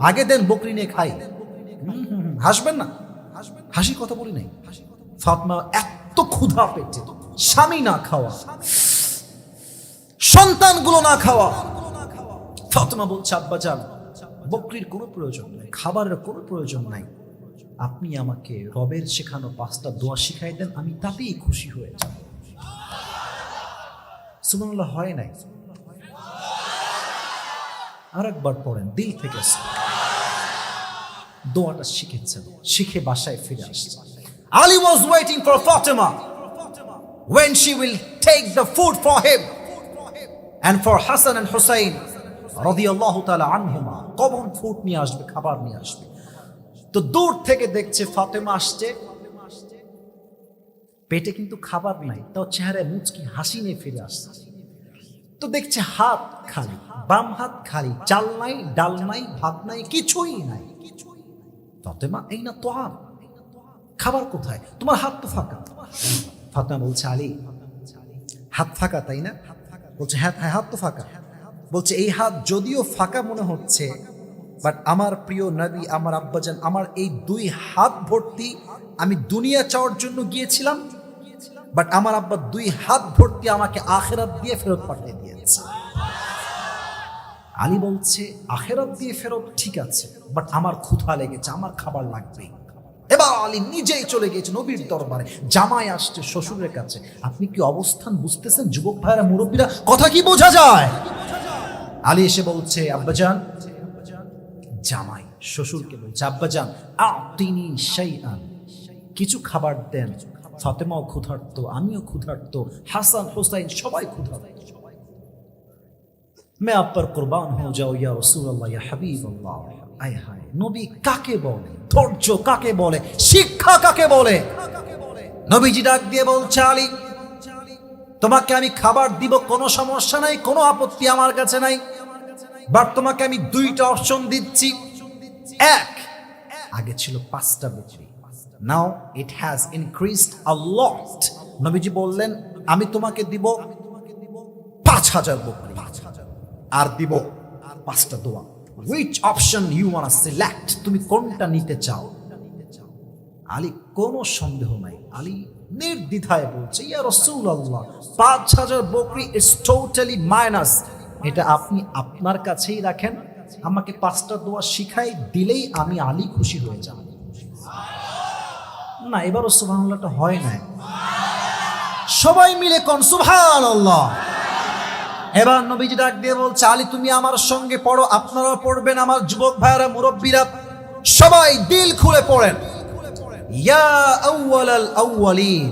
আগে দেন, বকরি নিয়ে খাই। হাসবেন না, হাসি কথা বলি নাই। ফাতেমা এত ক্ষুধা পেটে, স্বামী না খাওয়া, সন্তানগুলো না খাওয়া, ফাতেমা বলছে আব্বাজান বকরির কোনো প্রয়োজন নাই, খাবারের কোনো প্রয়োজন নাই, আপনি আমাকে রবের শেখানো 5টা দোয়া শিখাই দেন, আমি তাতেই খুশি হয়ে যাব। সুবহানাল্লাহ, হয় নাই? আরেকবার পড়েন দিল থেকে। দোয়াটা শিখেছেন, শিখে বাসায় ফিরে আসছে। Ali was waiting for Fatima when she will take the food for him and for Hassan and Hussein radiyallahu ta'ala anhuma, কখন ফুড নিয়ে আসবে, খাবার নিয়ে আসবে। তো দূর থেকে দেখছে ফাতেমা আসছে, পেটে কিন্তু খাবার নাই, তাও চেহারায় মুচকি হাসি নিয়ে ফিরে আসছে। তো দেখছে হাত খালি, বাম হাত খালি, চাল নাই, ডাল নাই, ভাত নাই, কিছুই নাই। ফাতেমা এই না তো খাবার কোথায়, তোমার হাত তো ফাঁকা। ফাতেমা বলছে আলী হাত ফাঁকা তাই না? বলছে হ্যাঁ হ্যাঁ, হাত তো ফাঁকা। বলছে এই হাত যদিও ফাঁকা মনে হচ্ছে, বাট আমার প্রিয় নবী, আমার আব্বাজান, আমার এই 2 হাত ভর্তি আমি দুনিয়া চাওয়ার জন্য গিয়েছিলাম, বাট আমার আব্বা 2 হাত ভর্তি আমাকে আখিরাত দিয়ে ফেরত পাঠিয়ে দিয়েছে। আলী বলছে আখিরাত দিয়ে ফেরত ঠিক আছে, বাট আমার ক্ষুধা লেগেছে, আমার খাবার লাগবে। এবার আলী নিজেই চলে গিয়েছে নবীর দরবারে, জামাই আসছে শ্বশুরের কাছে। আপনি কি অবস্থান বুঝতেছেন যুবক ভাইরা, মুরব্বীরা? কথা কি বোঝা যায়? আলী এসে বলছে আব্বাজান, জামাই শ্বশুরকে বলছে আব্বাজান আতিনি শাইআন, কিছু খাবার দেন। ফাতেমাও ক্ষুধার্ত, আমিও ক্ষুধার্ত, হাসান হোসাইন সবাই ক্ষুধার্ত। मैं आप पर कुर्बान हो जाऊं या रसूल अल्लाह या हबीब अल्लाह। आय हाय, নবী কাকে বলে, ধৈর্য কাকে বলে, শিক্ষা কাকে বলে? নবীজি ডাক দিয়ে বলছে আলী তোমাকে আমি খাবার দিব, কোনো সমস্যা নাই, কোনো আপত্তি আমার কাছে নাই, বাট তোমাকে আমি 2টা অপশন দিচ্ছি। এক, আগে ছিল 5টা বকরি, নাও ইট হ্যাজ ইনক্রিজড আ লট। নবীজি বললেন আমি তোমাকে দিব 5000 বকরি, আর দিব 5টা দোয়া। Which option you want to select, তুমি কোনটা নিতে চাও? আলী কোনো সন্দেহ নাই, আলী নির্দ্বিধায় বলছে ইয়া রাসূলুল্লাহ 5000 বকরি ইজ টোটালি মাইনাস, এটা আপনি আপনার কাছেই রাখেন, আমাকে 5টা দোয়া শিখাই দিলেই আমি আলী খুশি হয়ে যাব। না, এবারও সুবহানাল্লাহটা হয় না, সবাই মিলে কোন সুবহানাল্লাহ। এবার নবীজি ডাক দিয়ে বলছে আলী তুমি আমার সঙ্গে পড়ো, আপনারাও পড়বেন, আমার যুবক ভাইরা, মুরব্বীরা সবাই দিল খুলে পড়েন। ইয়া আউয়ালাল আউয়ালিন,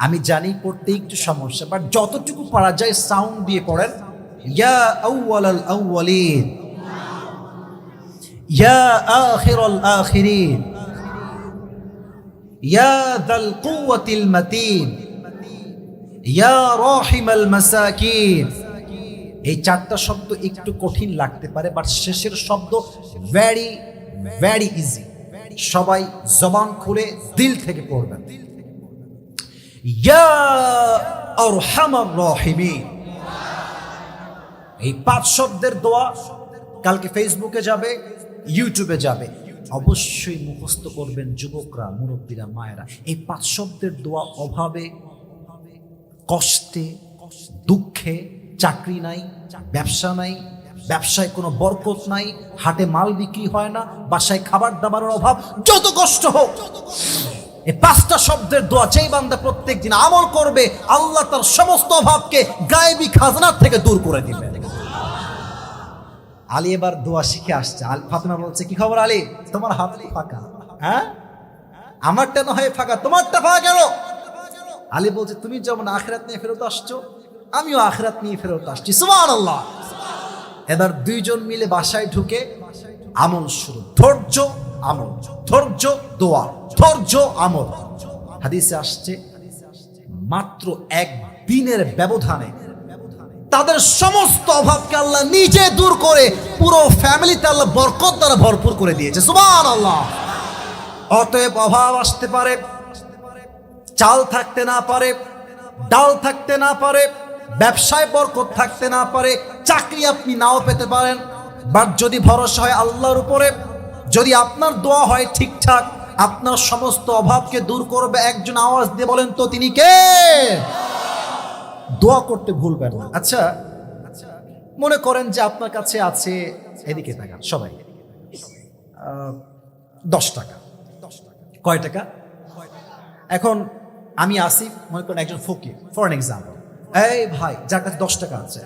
আমি জানি পড়তে একটু সমস্যা, বাট যতটুকু পারা যায় সাউন্ড দিয়ে পড়েন। ইয়া আউয়ালাল আউয়ালিন, ইয়া আখিরাল আখিরিন, ইয়া যাল কুওয়াতিল মাতিন, ইয়া রাহিমাল মাসাকিন। এই 4টা শব্দ একটু কঠিন লাগতে পারে, বাট শেষের শব্দ ভেরি ভেরি ইজি। সবাই জবান খুলে দিল থেকে পড়বেন। ইয়া আরহামার রাহিমিন, এই 5 শব্দের দোয়া কালকে ফেসবুকে যাবে, ইউটিউবে যাবে, অবশ্যই মুখস্থ করবেন যুবকরা, মুরব্বীরা, মায়েরা। এই 5 শব্দের দোয়া অভাবে, কষ্টে, দুঃখে, চাকরি নাই, ব্যবসা নাই, ব্যবসায় কোনো বরকত নাই, হাটে মাল বিক্রি হয় না, বাসায় খাবার দাবারের অভাব, যত কষ্ট হোক এই 5টা শব্দের দোয়া যেই বান্দা প্রত্যেক দিন আমল করবে, আল্লাহ তার সমস্ত অভাবকে গায়েবী খাজনার থেকে দূর করে দিবে। আলী এবার দোয়া শিখে আসছে। ফাতেমা বলছে কি খবর আলী, তোমার হাত ফাঁকা? হ্যাঁ, আমারটা না হয় ফাঁকা, তোমারটা ফাঁকা কেন? আলী বলছে তুমি যেমন আখিরাত নিয়ে ফেরত আসছো, আমিও আখিরাত নিয়ে ফেরত আসছি। সুবহানাল্লাহ। এবার 2 জন মিলে বাসায় ঢুকে আমল শুরু। ধৈর্য আমল, ধৈর্য দোয়া, ধৈর্য আমল। হাদিসে আসছে মাত্র 1 দিনের ব্যবধানে তাদের সমস্ত অভাবকে আল্লাহ নিজে দূর করে পুরো ফ্যামিলিতে আল্লাহ বরকত দ্বারা ভরপুর করে দিয়েছে। সুবহানাল্লাহ। অতএব অভাব আসতে পারে, চাল থাকতে না পারে, ডাল থাকতে না পারে, ব্যবসায় বরকত থাকতে না পারে, চাকরি আপনি নাও পেতে পারেন, বাট যদি ভরসা হয় আল্লাহর উপরে, যদি আপনার দোয়া হয় ঠিকঠাক, আপনার সমস্ত অভাবকে দূর করবে একজন। আওয়াজ দিয়ে বলেন তো তিনি কে? দোয়া করতে ভুলবেন না। আচ্ছা, মনে করেন যে আপনার কাছে আছে, এদিকে তাকান সবাই, 10 টাকা। কয় টাকা? এখন আমি আসিফ, মনে করেন একজন ফকির, ফর এন এক্সাম্পল। এই ভাই, যার কাছে 10 টাকা আছে,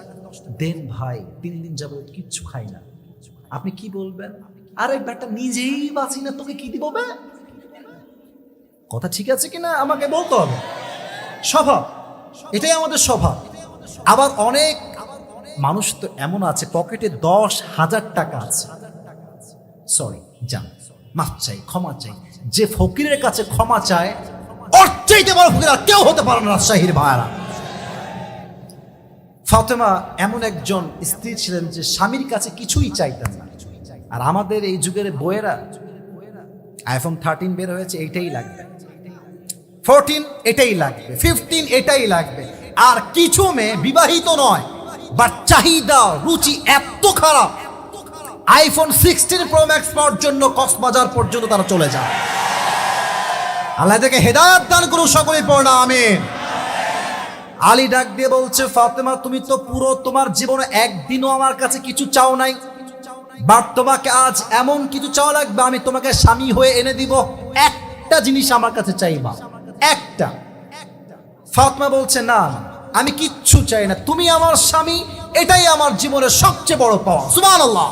দেন ভাই, 3 দিন যাবত কিচ্ছু খাই না। আপনি কি বলবেন? আরে বেটা, নিজেই বাঁচি না, তোকে কি দিব বে? কথা ঠিক আছে কিনা আমাকে বলতে হবে। স্বভাব, এটাই আমাদের স্বভাব। আবার অনেক মানুষ তো এমন আছে পকেটে 10,000 টাকা আছে। সরি, যান, মাফ চাই, ক্ষমা চাই। যে ফকিরের কাছে ক্ষমা চায়, ওর চাইতে বড় ফকির আর কেউ হতে পারে না। রাজশাহীর ভাইরা, ফাতেমা এমন একজন স্ত্রী ছিলেন যে স্বামীর কাছে কিছুই চাইতেন না। আর আমাদের এই যুগের বইয়েরা, আইফোন 13 বের হয়েছে, এইটাই লাগবে, 14 এটাই লাগবে, 15 এটাই লাগবে। আর কিছু মেয়ে বিবাহিত নয়, বাট চাহিদা রুচি এত খারাপ, আইফোন 16 প্রো ম্যাক্স পাওয়ার জন্য কক্সবাজার পর্যন্ত তারা চলে যায়। আল্লাহ থেকে হেদায়েত দান করুন, সকলেই পড়না আমিন। আলী ডাক দিয়ে বলছে, ফাতেমা, তুমি তো পুরো তোমার জীবনে একদিনও আমার কাছে কিছু চাও নাই, বাট তোমাকে আজ এমন কিছু চাওয়া লাগবে, আমি তোমাকে স্বামী হয়ে এনে দিব। একটা জিনিস আমার কাছে চাইবা, একটা। ফাতেমা বলছে, না, আমি কিচ্ছু চাই না, তুমি আমার স্বামী, এটাই আমার জীবনের সবচেয়ে বড় পাওয়া। সুবহানাল্লাহ।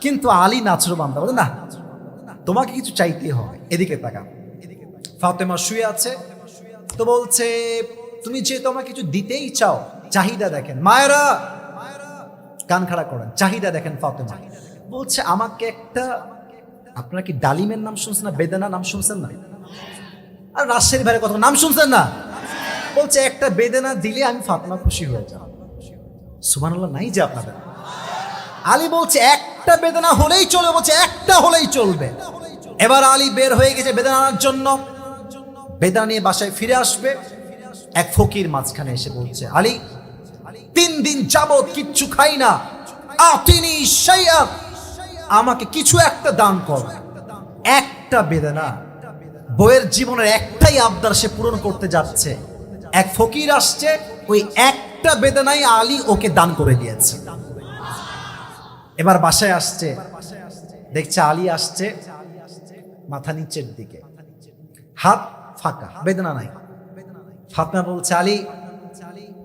কিন্তু আলী নাছরবান্দা বলে, না, তোমাকে কিছু চাইতেই হবে। এদিকে তাকাও, ফাতেমা শুয়ে আছে, তো বলছে, তুমি যেহেতু আমাকে কিছু দিতেই চাও, চাহিদা দেখেন। মায়েরা কান খাড়া করেন, চাহিদা দেখেন। ফাতেমা বলছে, আমাকে একটা, আপনারা কি ডালিমের নাম শুনছেন না, বেদানা নাম শুনছেন না? আর রাজশাহীর বাইরে কত নাম শুনছেন না? বলছে, একটা বেদানা দিলে আমি ফাতেমা খুশি হয়ে যাব। সুবহানাল্লাহ নাই যে আপনাদের? আলী বলছে, একটা বেদানা হলেই চলবে। বলছে, একটা হলেই চলবে। এবার আলী বের হয়ে গেছে বেদানা আনার জন্য। বেদানা নিয়ে বাসায় ফিরে আসবে, এক ফকির মাঝখানে এসে বলছে, আলী, 3 দিন যাবত কিচ্ছু খাই না, আতিনি শাইআ, আমাকে কিছু একটা দান কর। একটা বেদানা। বইয়ের জীবনের একটাই আবদার সে পূরণ করতে যাচ্ছে। এক ফকির আসছে, ওই একটা বেদানাই আলী ওকে দান করে দিয়েছে। এবার বাসায় আসছে, দেখছে আলী আসছে মাথা নিচের দিকে, হাত ফাঁকা, বেদনা নাই। ফাতেমা বলছে, আলী,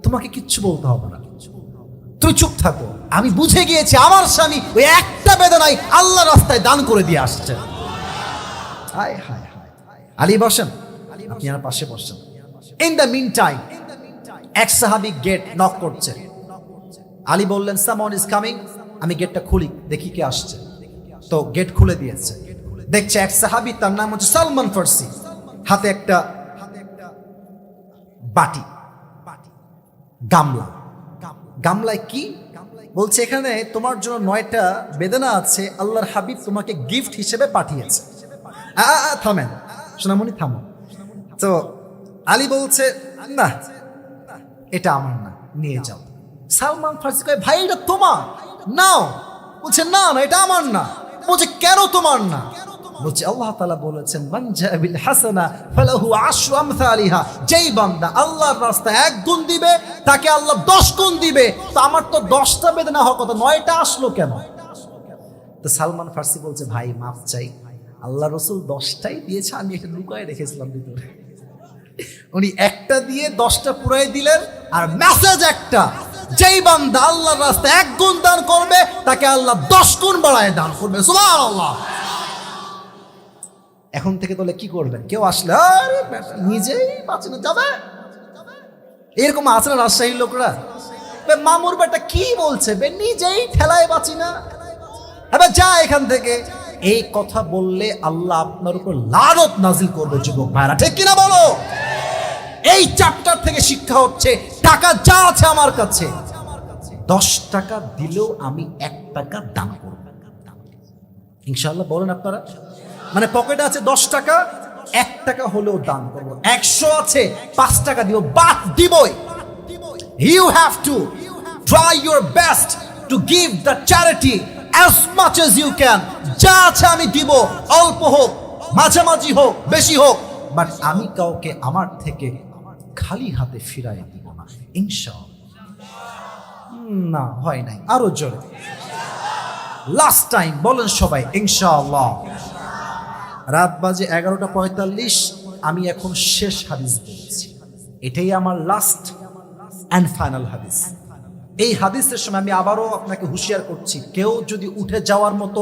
তোমাকে কিচ্ছু বলতে হবে না, তুই চুপ থাকো, আমি বুঝে গিয়েছি আমার স্বামী ওই একটা বেদনাই আল্লাহ রাস্তায় দান করে দিয়ে আসছে। হায় হায় হায়। আলী বসেন, আপনি আমার পাশে বসেন। ইন দ্য মিন টাইম এক সাহাবী গেট নক করছে। আলী বললেন, সামওয়ান ইজ কামিং, আমি গেটটা খুলি, দেখি কে আসছে। তো গেট খুলে দিয়েছে, দেখছে এক সাহাবী, তার নাম হচ্ছে সালমান ফার্সি, হাতে একটা বাটি, গামলা। গামলায় কি? বলছে, এখানে তোমার জন্য 9টা বেদনা আছে, আল্লাহর হাবিব তোমাকে গিফট হিসেবে পাঠিয়েছে। থামেন সোনামণি, থামো। তো আলী বলছে, না, এটা আমার না, নিয়ে যাও। সালমান ফার্সি কয়, ভাই, এটা তোমার, নাও। বলছে, না না, এটা আমার না। বলছে, কেন তোমার না? বলছে, আল্লাহ তাআলা বলেছেন, মান জা বিল হাসানা ফালাহু আশরু আমসালিহা, যেই বান্দা আল্লাহর রাস্তায় 1 গুণ দিবে, তাকে আল্লাহ 10 গুণ দিবে। তো আমার তো 10টা বেদনা হওয়ার কথা, 9টা আসলো কেন? তো সালমান ফার্সি বলছে, ভাই, মাফ চাই, আল্লাহ রসুল 10টাই দিয়েছে, আমি এটা লুকায় রেখেছিলাম ভিতরে। উনি একটা দিয়ে 10টা পুরাই দিলেন। আর মেসেজ একটা, যেই বান্দা আল্লাহর রাস্তায় 1 গুণ দান করবে, তাকে আল্লাহ 10 গুণ বাড়ায় দান করবে। সুবহানাল্লাহ। এখন থেকে তাহলে কি করবেন? কেউ আসলে, আরে নিজেই বাঁচে না, যাবে, এরকম আছে না রাজশাহীর লোকরা, মামুর বেটা কি বলছে, নিজেই ঠেলায় বাঁচি না, এবার যা এখান থেকে। এই কথা বললে আল্লাহ আপনার উপর লানত নাজিল করবে। যুবক ভাইরা, ঠিক কিনা বলো? এই চ্যাপ্টার থেকে শিক্ষা হচ্ছে, টাকা যা আছে আমার কাছে, 10 টাকা দিলেও আমি 1 টাকা দান করব ইনশাআল্লাহ। বলেন আপনারা? মানে পকেটে আছে 10 টাকা, 1 টাকা হলেও দান করব। 100 আছে, 5 টাকা দিব, বাট দিবই। You have to try your best to give the charity as much as you can. যা আছে আমি দিব, অল্প হোক, মাঝামাঝি হোক, বেশি হোক, বাট আমি কাউকে আমার থেকে খালি হাতে ফিরাই দিব না, ইনশাআল্লাহ। না হয় নাই, আরো জোরে লাস্ট টাইম বলেন সবাই ইনশাআল্লাহ। রাত বাজে 11:45, আমি এখন শেষ হাদিস বলছি, এটাই আমার লাস্ট অ্যান্ড ফাইনাল হাদিস। এই হাদিসের সময় আমি আবারও আপনাকে হুঁশিয়ার করছি, কেউ যদি উঠে যাওয়ার মতো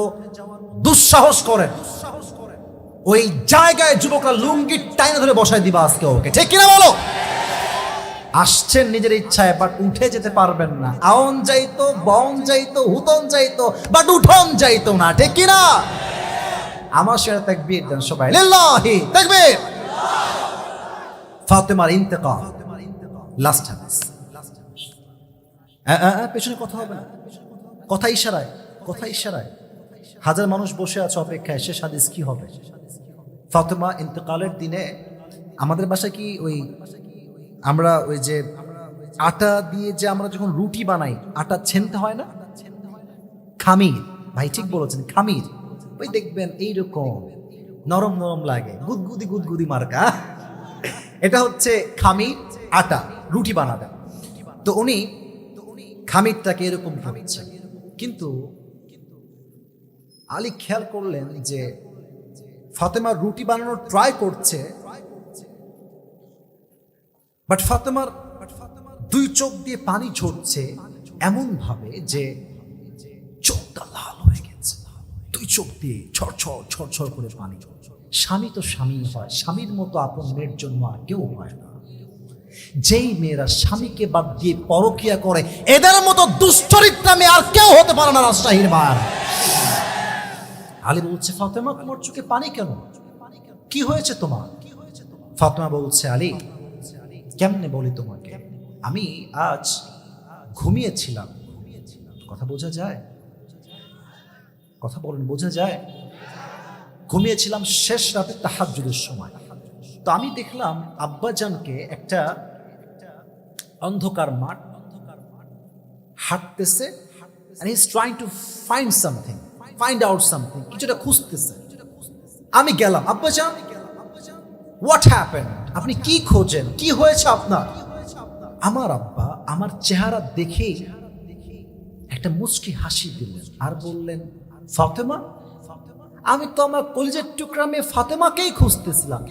দুঃসাহস করেন, ওই জায়গায় যুবকরা লুঙ্গি টাইনা ধরে বসায় দিবা আজকে ওকে, ঠিক কিনা বলো? আসছেন নিজের ইচ্ছায়, বাট উঠে যেতে পারবেন না। আউন যাইতো, বন যাইতো, হুতন যাইতো, বাট উঠন যাইতো না, ঠিক কিনা? আমার সাথে তাকবীর দেন সবাই, লিল্লাহি তাকবীর। ফাতেমার ইন্তেকাল, লাস্ট হাদিস। পেছনে কথা হবে না, কথা ইশারায়, কথা ইশারায়। হাজার মানুষ বসে আছে অপেক্ষায়, শেষ হাদিস কি হবে? ফাতেমা ইন্তেকালের দিনে আমাদের বাসায় কি ওই আমরা ওই যে আটা দিয়ে যে আমরা যখন রুটি বানাই, আটা ছেনতে হয় না, খামির, ভাই ঠিক বলেছেন, খামির। ওই দেখবেন এইরকম নরম নরম লাগে, গুদগুদি গুদগুদি মার্কা, এটা হচ্ছে খামির, আটা, রুটি বানাবেন। তো উনি খামিরটাকে এরকম করছে, কিন্তু আলী খেয়াল করলেন যে ফাতেমা রুটি বানানোর ট্রাই করছে, বাট ফাতেমার দুই চোখ দিয়ে পানি ঝরছে এমন ভাবে যে চোখটা লাল হয়ে গেছে, দুই চোখ দিয়ে ছড়ছড় ছড়ছড় করে পানি। স্বামী তো স্বামী হয়, স্বামীর মতো আপন মেয়ের জন্য আর কেউ হয় না। যেই মেয়েরা স্বামীকে বাদ দিয়ে পরকিয়া করে, এদের মতো দুশ্চরিত্রা মেয়ে আর কেউ হতে পারে না রাজশাহীর বার। আলী বলছে, ফাতেমা তোমার চোখে পানি কেন, কি হয়েছে তোমার? ফাতেমা বলছে, আলী কেমনে বলি তোমাকে, আমি আজ ঘুমিয়েছিলাম। কথা বোঝা যায়? কথা বলেন, বোঝা যায়? ঘুমিয়েছিলাম শেষ রাতে তাহাজ্জুদের সময়। তো আমি দেখলাম আব্বাজানকে একটা অন্ধকার মাঠ হাঁটতেছে, and he's trying to find something, find out something, কিছুটা খুঁজতেছে। আমি গেলাম, আব্বাজান what happened, আপনি কি খোঁজেন, কি হয়েছে আপনার? আমার আব্বা আমার চেহারা দেখে একটা মুচকি হাসি দিলেন আর বললেন, ফাতেমা, আমি তো আমার কলিজার টুকরা মেয়ে ফাতেমাকেই খুঁজতেছিলাম।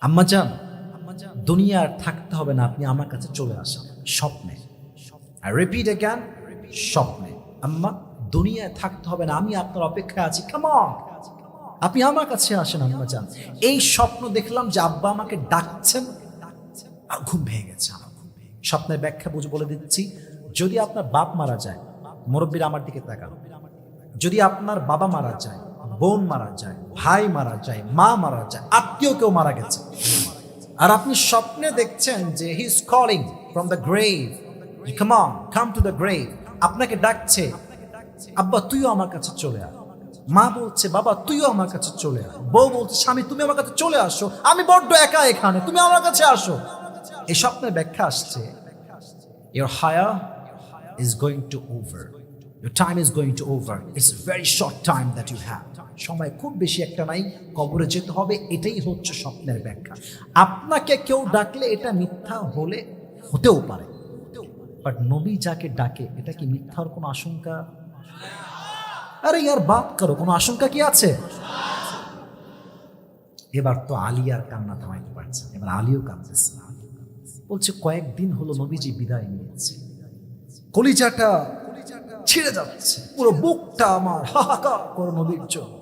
আম্মাজান, দুনিয়ার থাকতে হবে না, আপনি আমার কাছে চলে আসেন স্বপ্নে। I repeat again, স্বপ্নে। আম্মা, দুনিয়ায় থাকতে হবে না, আমি আপনার অপেক্ষায় আছি, কাম অন, আপনি আমার কাছে আসেন আম্মাজান। এই স্বপ্ন দেখলাম যে আব্বা আমাকে ডাকছেন, আর ঘুম ভেঙে গেছে আমার। স্বপ্নের ব্যাখ্যা বুঝে বলে দিচ্ছি, যদি আপনার বাপ মারা যায়, মুরব্বীরা আমার দিকে তাকান, যদি আপনার বাবা মারা যায়, বোন মারা যায়, ভাই মারা যায়, মা মারা যায়, আত্মীয় কেউ মারা গেছে, আর আপনি স্বপ্নে দেখছেন যে he is calling from the grave, come on, come to the grave, আপনাকে ডাকছে, আব্বা তুইও আমার কাছে চলে আয়। মা বলছে, বাবা তুইও আমার কাছে চলে আয়। বউ বলছে, স্বামী তুমি আমার কাছে চলে আসো, আমি বড্ড একা এখানে, তুমি আমার কাছে আসো। এই স্বপ্নের ব্যাখ্যা আসছে, your haya is going to over, your time is going to over, it's a very short time that you have, সময় খুব বেশি একটা নাই, কবরে যেতে হবে, এটাই হচ্ছে স্বপ্নের ব্যাখ্যা। আপনাকে কেউ ডাকলে এটা মিথ্যা হলে হতেও পারে, বাট নবী যাকে ডাকে এটা কি মিথ্যার কোনো আশঙ্কা? আরে ইয়ার বাদ করো, কোনো আশঙ্কা কি আছে? এবার তো আলী আর কান্না থামাইতে পারছে, এবার আলীও কাঁদতেছে, বলছে কয়েকদিন হলো নবীজি বিদায় নিয়েছে, কলিজাটা ছিঁড়ে যাচ্ছে, পুরো বুকটা আমার হাহাকার করে নবীর জন্য।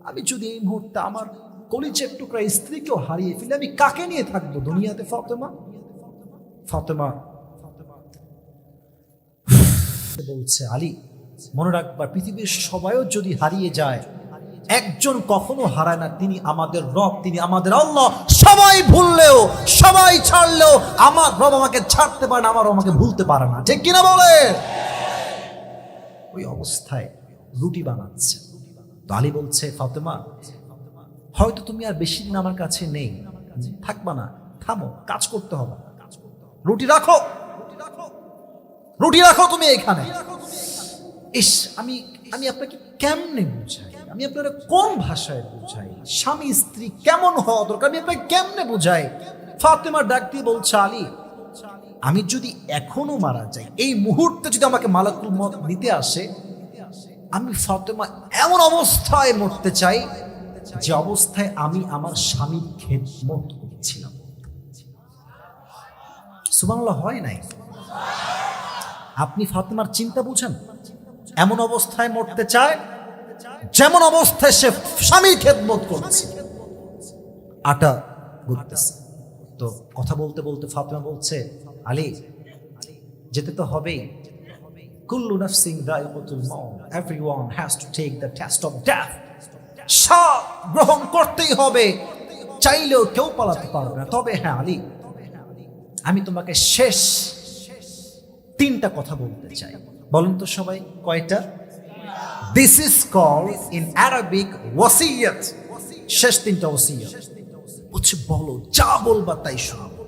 আমি যদি এই মুহূর্তে আমার কলিজার টুকরা স্ত্রীকেও হারিয়ে ফেলে, আমি কাকে নিয়ে থাকবো দুনিয়াতে? ফাতেমা, ফাতেমা বলছে, আলী মনে রাখবা, পৃথিবীর সবাইও যদি হারিয়ে যায়, একজন কখনো হারায় না, তিনি আমাদের রব, তিনি আমাদের আল্লাহ। সবাই ভুললেও, সবাই ছাড়লেও আমার রব আমাকে ছাড়তে পারে না, আমার রব আমাকে ভুলতে পারে না, ঠিক কিনা বলে? ওই অবস্থায় রুটি বানাচ্ছে, তো আলী বলছে, ফাতেমা হয়তো তুমি আর বেশি দিন আমার কাছে নেই, থাকবা না, থামো, কাজ করতে হবে, রুটি রাখো। রুটি রাখো তুমি এখানে। ইস, আমি আমি আপনাকে কেমনে বুঝাই, আমি আপনারা কোন ভাষায় বুঝাই, স্বামী স্ত্রী কেমন হওয়া দরকার আমি আপনাকে কেমনে বুঝাই। ফাতেমা ডাক দিয়ে বলছে, আলী, আমি যদি এখনো মারা যাই, এই মুহূর্তে যদি আমাকে মালাকুল মউত নিতে আসে, আমি ফাতেমা এমন অবস্থায় মরতে চাই যে অবস্থায় আমি আমার স্বামীর খেদমত করছিলাম। সুবহানাল্লাহ, হয় নাই? আপনি ফাতেমার চিন্তা বুঝেন? এমন অবস্থায় মরতে চায় যেমন অবস্থায় সে স্বামীর খেদমত করছে, আটা গুনতেছে। তো কথা বলতে বলতে ফাতেমা বলছে, আলী, যেতে তো হবেই। কুল্লু নাফসিন যায়িকাতুল মাউত, everyone has to take the test of death. স্বাদ গ্রহণ করতেই হবে, চাইলেও কেউ পালাতে পারবে না। তবে হ্যাঁ আলী, আমি তোমাকে শেষ 3টা কথা বলতে চাই। বলুন তো সবাই, কয়টা? This is called in Arabic ওয়াসিয়াত। শেষ 3টা ওসিয়ত। বলছে, বলো, যা বলবা তাই শোনাবো।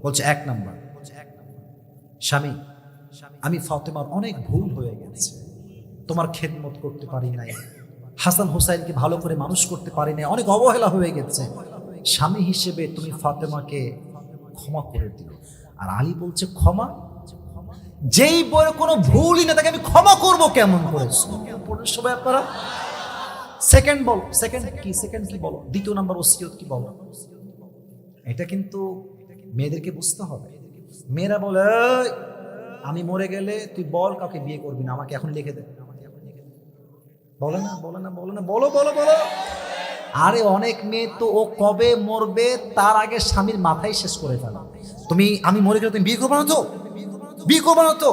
বলছে, 1 নাম্বার, স্বামী, আমি ফাতেমার অনেক ভুল হয়ে গেছে, তোমার খেদমত করতে পারি নাই, হাসান হোসাইনকে ভালো করে মানুষ করতে পারি নাই, অনেক অবহেলা হয়ে গেছে। স্বামী হিসেবে তুমি ফাতেমাকে ক্ষমা করে দিও। আর আলী বলছে, ক্ষমা? যেই বইয়ের কোনো ভুলই না তাকে আমি ক্ষমা করবো কেমন করে? সবাই আপনারা সেকেন্ড বল, সেকেন্ড কি বলো, 2 নাম্বার ওসিয়ত কি বলো? এটা কিন্তু মেয়েদেরকে বুঝতে হবে। মেয়েরা বলে, আমি মরে গেলে তুই বল কাউকে বিয়ে করবি না, আমাকে এখন লিখে দে। বলে না, বলো। আরে অনেক মেয়ে তো ও কবে মরবে তার আগে স্বামীর মাথায় শেষ করে ফেলা। আমি মরে গেলে তুমি বিয়ে করবো না তো, বিয়ে করবো না তো।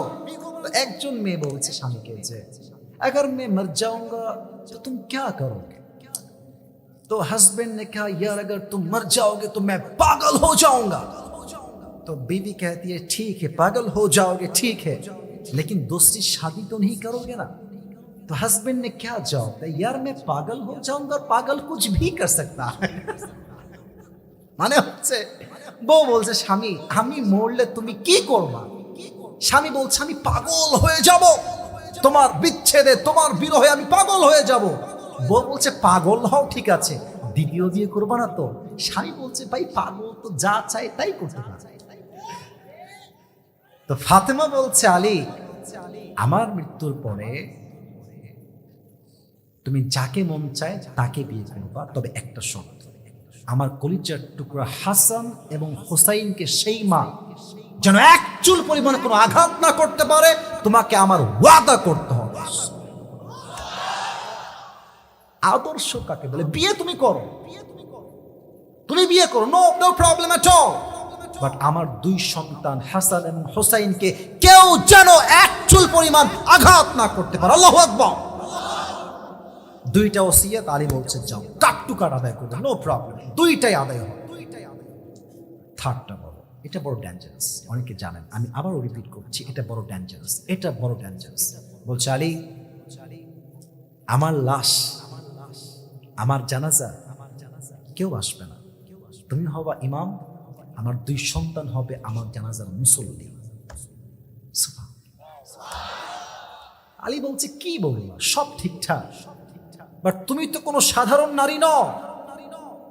একজন মেয়ে বলছে স্বামীকে যে, अगर मैं मर जाऊंगा तो तुम क्या करोगे? तो हस्बैंड ने कहा, यार अगर तुम मर जाओगे तो मैं पागल हो जाऊंगा। तो बीवी कहती है, ठीक है पागल हो जाओगे, ठीक है, लेकिन दूसरी शादी तो नहीं करोगे ना? तो हस्बैंड ने क्या जवाब दिया, यार मैं पागल हो जाऊंगा और पागल कुछ भी कर सकता है। মানে হচ্ছে বউ বলছে, স্বামী আমি মরলে তুমি কি করবা? স্বামী বলছে, আমি পাগল হয়ে যাব, তোমার বিচ্ছেদে তোমার বিরহে আমি পাগল হয়ে যাব। বউ বলছে, পাগল হও, ঠিক আছে, দ্বিতীয় বিয়ে করবা না তো? স্বামী বলছে, ভাই পাগল তো যা চাই তাই করতে পারে। তো ফাতেমা বলছে, আলী, আমার মৃত্যুর পরে তুমি যাকে মন চায় তাকে বিয়ে করবা, তবে একটা শর্ত, আমার কলিজার টুকরা হাসান এবং হোসাইনকে সেই মা যেন এক চুল পরিমাণে কোনো আঘাত না করতে পারে, তোমাকে আমার ওয়াদা করতে হবে। আদর্শ কাকে বলে? বিয়ে তুমি করো, no problem at all, but আমার 2 সন্তান হাসান এবং হোসাইনকে কেউ যেন এক চুল পরিমাণ আঘাত না করতে পারে। আল্লাহু আকবার। 2টা ওসিয়ত। আলী বলছে, যাও কাট টু কাট আদায় করবে, নো প্রবলেম, 2টাই আদায় হবে। 3টা বলো। এটা বড় ডেঞ্জারাস, অনেকে জানেন, আমি আবারও রিপিট করছি, এটা বড় ডেঞ্জারাস। বলছে, আলী, আমার লাশ, আমার জানাজা কেউ আসবে না, তুমি হবা ইমাম, আমার 2 সন্তান হবে আমার জানাজার মুসল্লি। আলী বলছে, কি বললা, সব ঠিকঠাক, বাট তুমি তো কোনো সাধারণ নারী নও,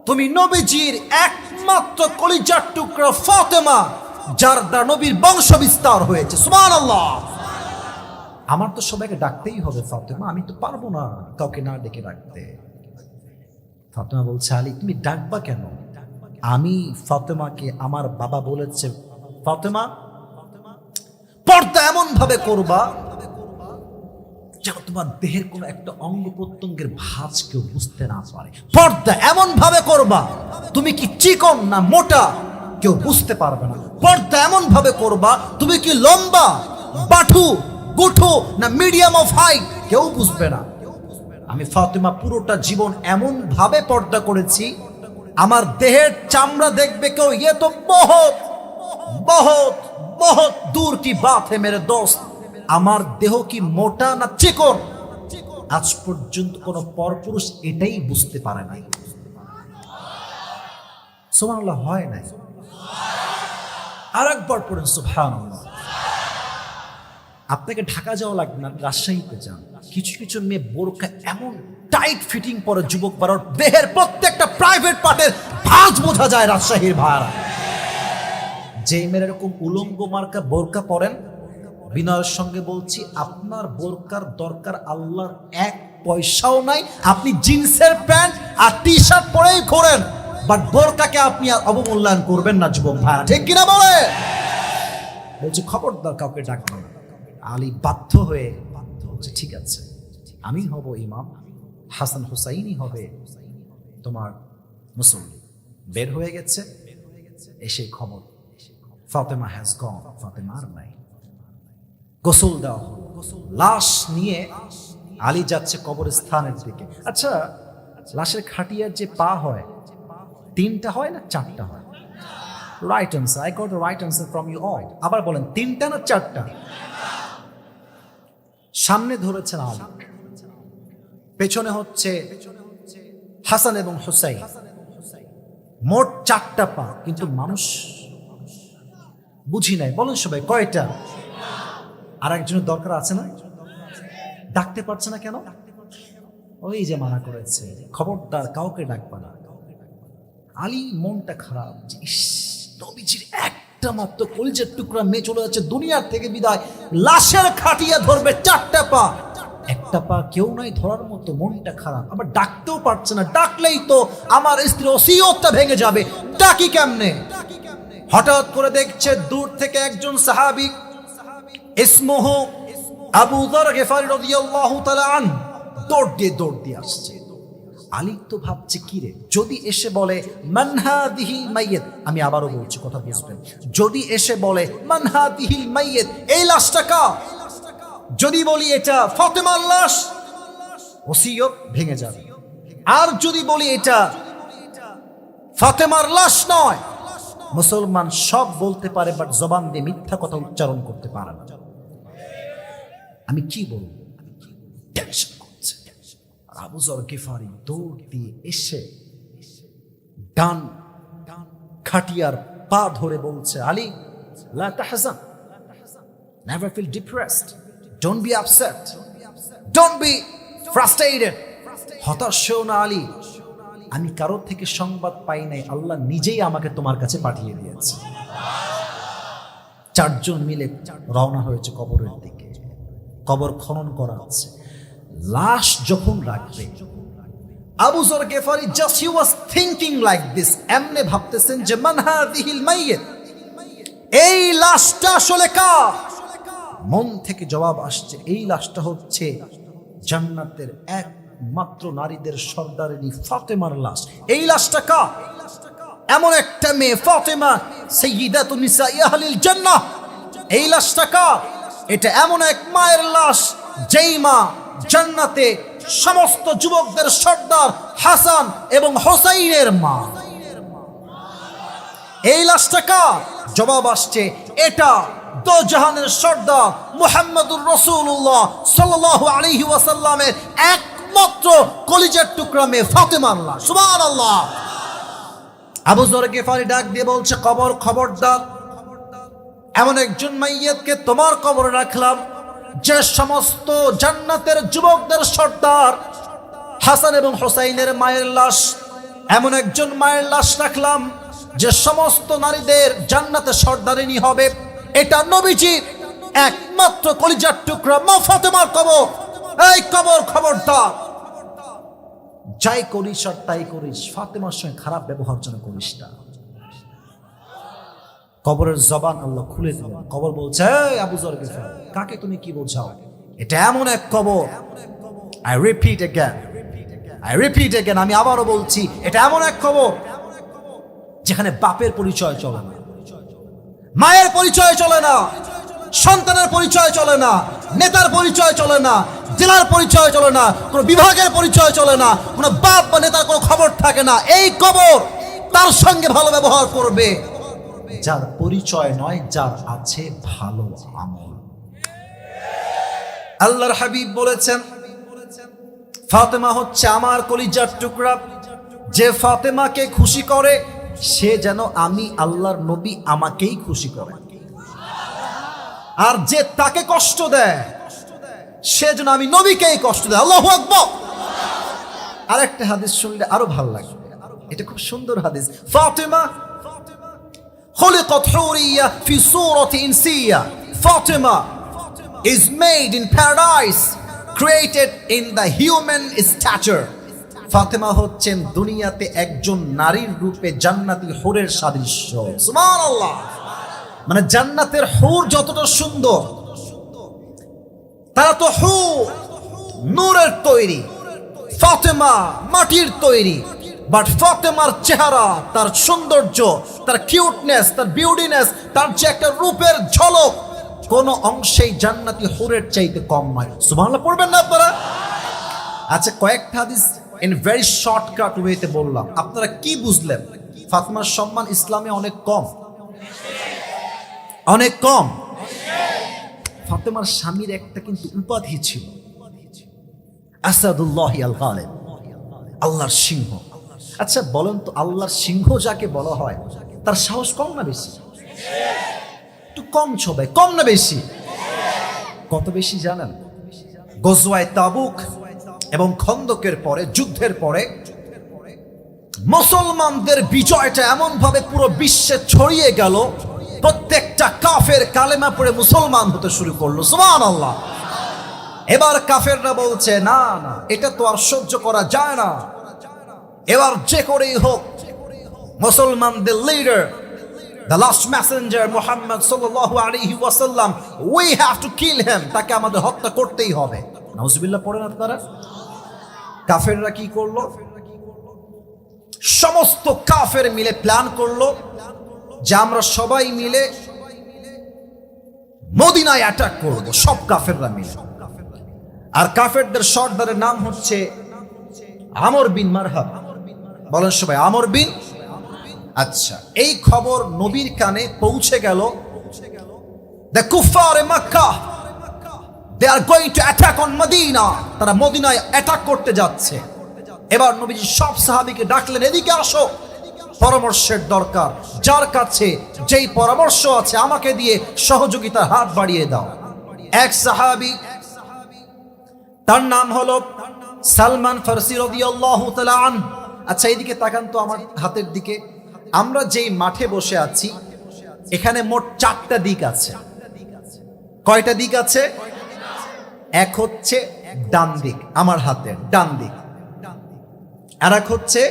তুমি নবীজির একমাত্র কলিজার টুকরা ফাতেমা, যার দ্বারা নবীর বংশ বিস্তার হয়েছে। সুবহানাল্লাহ। আমার তো সবাইকে ডাকতেই হবে ফাতেমা, আমি তো পারবো না কাউকে না ডেকে ডাকতে। ফাতেমা বলছে, আলী তুমি ডাকবা কেন? আমি ফাতেমাকে আমার বাবা বলেছে, ফাতেমা পর্দা এমন ভাবে করবা যেন তোমার দেহের কোনো একটা অঙ্গ প্রত্যঙ্গের ভাঁজ কেউ বুঝতে না পারে। পর্দা এমন ভাবে করবা তুমি কি চিকন না মোটা কেউ বুঝতে পারবে না। পর্দা এমন ভাবে করবা তুমি কি লম্বা, বাঠু, গুঠু না মিডিয়াম অফ হাইট কেউ বুঝবে না। আমি ফাতেমা পুরোটা জীবন এমন ভাবে পর্দা করেছি, আমার দেহের চামড়া দেখবে কেউ, ইয়ে তো বহুত বহুত বহুত দূর কি বাত হে মেরে দোস্ত, আমার দেহ কি মোটা না চিকন, আজ পর্যন্ত কোন পরপুরুষ এটাই বুঝতে পারে নাই। সুবহানাল্লাহ, হয় নাই? আরেকবার পড়েন সুবহানাল্লাহ। আপনাকে ঢাকা যাওয়া লাগবে না, রাজশাহীতে যান। কিছু কিছু মেয়ে বোরকা এমন টাইট ফিটিং পরে, যুবক পাড়ার দেহের প্রত্যেকটা প্রাইভেট পার্টের ভাঁজ বোঝা যায় রাজশাহীর ভাড়া। যে মেয়ের এরকম উলঙ্গ মার্কা বোরকা পরেন, বিনয়ের সঙ্গে বলছি, আপনার বোরকার দরকার আল্লাহর এক পয়সাও নাই। আপনি জিন্সের প্যান্ট আর টি শার্ট পরেই ঘোরেন, বাট বোরকাকে আপনি আর অবমূল্যায়ন করবেন না যুবক ভাইরা, ঠিক কিনা বলে? বলছি খবরদার কাউকে ডাকবেন না। আলী বাধ্য হয়ে বলছে ঠিক আছে, আমি হব ইমাম, হাসান হুসাইনই হবে তোমার মুসল্লি। বের হয়ে গেছে, এসে খবর ফাতেমা হ্যাজ গন, ফাতেমা আর নাই। গোসল দেওয়া হলো, লাশ নিয়ে আলী যাচ্ছে কবরস্থানের দিকে। আচ্ছা, লাশের খাটিয়ার যে পা হয়, 3টা হয় না 4টা হয়? Right answer, I got the right answer from you all. আবার বলেন 3টা না 4টা? সামনে ধরেছেন আলী, পেছনে হচ্ছে হাসান এবং হুসাইন, মোট 4টা পা। কিন্তু মানুষ বুঝি নাই, বলেন সবাই কয়টা? আর একজনের দরকার আছে না? ডাকতে পারছে না কেন? ওই যে মানা করেছে, খবরদার কাউকে ডাকবা না। আলী মনটা খারাপ যে ইস, নবীজির একটা মাত্র কলিজার টুকরা মেয়ে চলে যাচ্ছে দুনিয়ার থেকে বিদায়, লাশের খাটিয়া ধরবে 4টা পা, একটা পা কেউ নাই ধরার মতো। মনটা খারাপ, আবার ডাকতেও পারছে না, ডাকলেই তো আমার স্ত্রী ওসিয়তটা ভেঙে যাবে, ডাকি কেমনে? হঠাৎ করে দেখছে দূর থেকে একজন সাহাবী, ইসমুহু আবু যর গিফারি রাদিয়াল্লাহু তাআলা আন, দৌড় দিয়ে আসছে। আলী তো ভাবছে কি রে, যদি এসে বলে মান হাদিহিল মাইয়িত, আমি আবারও বলছি কথা বুঝবেন, যদি এসে বলে মান হাদিহিল মাইয়িত, এই লাশটা কার? যদি বলি এটা ফাতেমার লাশ, ওসিয়ত ভেঙে যাবে। আর যদি বলি এটা ফাতেমার লাশ নয়, মুসলমান সব বলতে পারে, বাট জবান দিয়ে মিথ্যা কথা উচ্চারণ করতে পারে না। আমি কি বলবো? টেনশন করছে। আবু যর গিফারি দৌড় দিয়ে এসে ডান খাটিয়ার পা ধরে বলছে, আলী লা তাহজান, never feel depressed, don't be upset, don't be frustrated, হতাশ হও না আলী, আমি কারোর থেকে সংবাদ পাই নাই, আল্লাহ নিজেই আমাকে তোমার কাছে পাঠিয়ে দিয়েছে। 4জন মিলে রওনা হয়েছে কবরের দিকে। কবর খনন করা আছে, লাশ যখন রাখবে, Abu Zar Ghifari just he was thinking like this, এমনে ভাবতেছেন যে মান হাদিহিল মাইয়িত, এই লাশটা আসলে কার? মন থেকে জবাব আসছে, এই লাশটা হচ্ছে জান্নাতের একমাত্র নারীদের সর্দারিনী ফাতেমার লাশ। এই লাশটা কার? এমন একটা মেয়ে ফাতেমা, সাইয়্যিদাতুন নিসাই আহলিল জান্নাহ। এই লাশটা কার? এটা এমন এক মায়ের লাশ, যেই মা জান্নাতে সমস্ত যুবকদের সর্দার হাসান এবং হোসাইনের মা। এই লাশটা কার? জবাব আসছে, এটা দো জাহানের সর্দার মুহাম্মদুর রাসূলুল্লাহ সাল্লাল্লাহু আলাইহি ওয়াসাল্লামের একমাত্র কলিজার টুকরা মেয়ে ফাতেমার লাশ। সুবহানাল্লাহ। আবু যর গিফারি ডাক দিয়ে বলছে, কবর খবরদার, এমন একজন মাইয়িতকে তোমার কবরে রাখলাম যে সমস্ত জান্নাতের যুবকদের সর্দার হাসান এবং হোসাইনের মায়ের লাশ। এমন একজন মায়ের লাশ রাখলাম যে সমস্ত নারীদের জান্নাতে সর্দারিনী হবে। এটা নবীজির একমাত্র কলিজার টুকরা মা ফাতেমার কবর। এই কবর খবরদার, যাই করিস আর তাই করিস, ফাতেমার সঙ্গে খারাপ ব্যবহার যেন করিস না। কবরের জবান আল্লাহ খুলে দিলেন। কবর বলছে, এই আবু যর গিফারি, কাকে তুমি কি বোঝাও? এটা এমন এক কবর, আই রিপিট এগেন, আমি আবারও বলছি, এটা এমন এক কবর যেখানে বাপের পরিচয় চলে না, মায়ের পরিচয় চলে না, সন্তানের পরিচয় চলে না, নেতার পরিচয় চলে না, জেলার পরিচয় চলে না, কোনো বিভাগের পরিচয় চলে না, কোনো বাপ বা নেতার কোনো খবর থাকে না। এই কবর তার সঙ্গে ভালো ব্যবহার করবে যার পরিচয় নয়, যার আছে ভালো আমল। আল্লাহর হাবিব বলেছেন, ফাতেমা হচ্ছে আমার কলিজার টুকরা, যে ফাতেমাকে খুশি করে সে যেন আমি আল্লাহর নবী আমাকেই খুশি করে। আর যে তাকে কষ্ট দেয় সে যেন আমি নবীকেই কষ্ট দেয়। আল্লাহু আকবার। আরেকটা হাদিস শুনলে আরো ভালো লাগবে, এটা খুব সুন্দর হাদিস। ফাতিমা খুলিকাত হুরিয়া ফি সূরাতি Insia. Fatima is made in paradise, created in the human stature. Fatema হচ্ছেন দুনিয়াতে একজন নারীর রূপে জান্নাতি হুরের সাদৃশ্য। সুবহানাল্লাহ। মানে জান্নাতের হুর যতটা সুন্দর, তারা তো হুর নূরের তৈরি, ফাতেমা মাটির তৈরি। বাট ফাতেমার চেহারা, তার সৌন্দর্য, তার কিউটনেস, তার বিউটিনেস, তার যে একটা রূপের ঝলক কোন অংশেই জান্নাতি হুরের চাইতে কম নয়। সুবহানাল্লাহ পড়বেন না আপনারা? আচ্ছা, কয়েকটা হাদিস ইন ভেরি শর্টকাট ওয়েতে বললাম, আপনারা কি বুঝলেন? ফাতেমার সম্মান ইসলামে অনেক কম, অনেক কম। ফাতেমার স্বামীর একটা কিন্তু উপাধি ছিল, আসাদুল্লাহ আল গালিব, আল্লাহর সিংহ। আচ্ছা বলেন তো, আল্লাহর সিংহ যাকে বলা হয় তার সাহস কম না বেশি? একটু কম ছবে, কম না বেশি? কত বেশি জানেন? গজওয়ায়ে তাবুক এবং খন্দকের পরে, যুদ্ধের পরে মুসলমানদের বিজয়টা এমন ভাবে পুরো বিশ্বে ছড়িয়ে গেল, প্রত্যেকটা কাফের কালেমা পড়ে মুসলমান হতে শুরু করলো। সুবহানাল্লাহ। এবার কাফেররা বলছে, না না, এটা তো আর সহ্য করা যায় না, এবার যে করেই হোক মুসলমানদের leader, the last messenger Muhammad sallallahu alaihi wasallam, we have to kill him, তাকে আমাদের হত্যা করতেই হবে। নাউজুবিল্লাহ পড়েন আপনারা। কাফেররা কি করলো? সমস্ত কাফের মিলে প্ল্যান করলো যে আমরা সবাই মিলে মদিনায় অ্যাটাক করব, সব কাফেররা মিলে। আর কাফেরদের সর্দারের নাম হচ্ছে আমর বিন মারহাব। বলেন সবাই, আমর বিন। আচ্ছা, এই খবর নবীর কানে পৌঁছে গেল, দ্য কুফার Mecca, they are going to attack on Medina, তারা মদিনায় অ্যাটাক করতে যাচ্ছে। এবার নবীজি সব সাহাবীকে ডাকলেন, এদিকে আসো, পরামর্শের দরকার, যার কাছে যেই পরামর্শ আছে আমাকে দিয়ে সহযোগিতার হাত বাড়িয়ে দাও। এক সাহাবী, তার নাম হলো সালমান ফারসি রাদিয়াল্লাহু তাআলা আন। আচ্ছা এইদিকে তাকান তো আমার হাতের দিকে। আমরা যেই মাঠে বসে আছি এখানে মোট 4টা দিক আছে। কয়টা দিক আছে? এক হচ্ছে ডান দিক, আমার হাতের ডান দিক। আর এক হচ্ছে,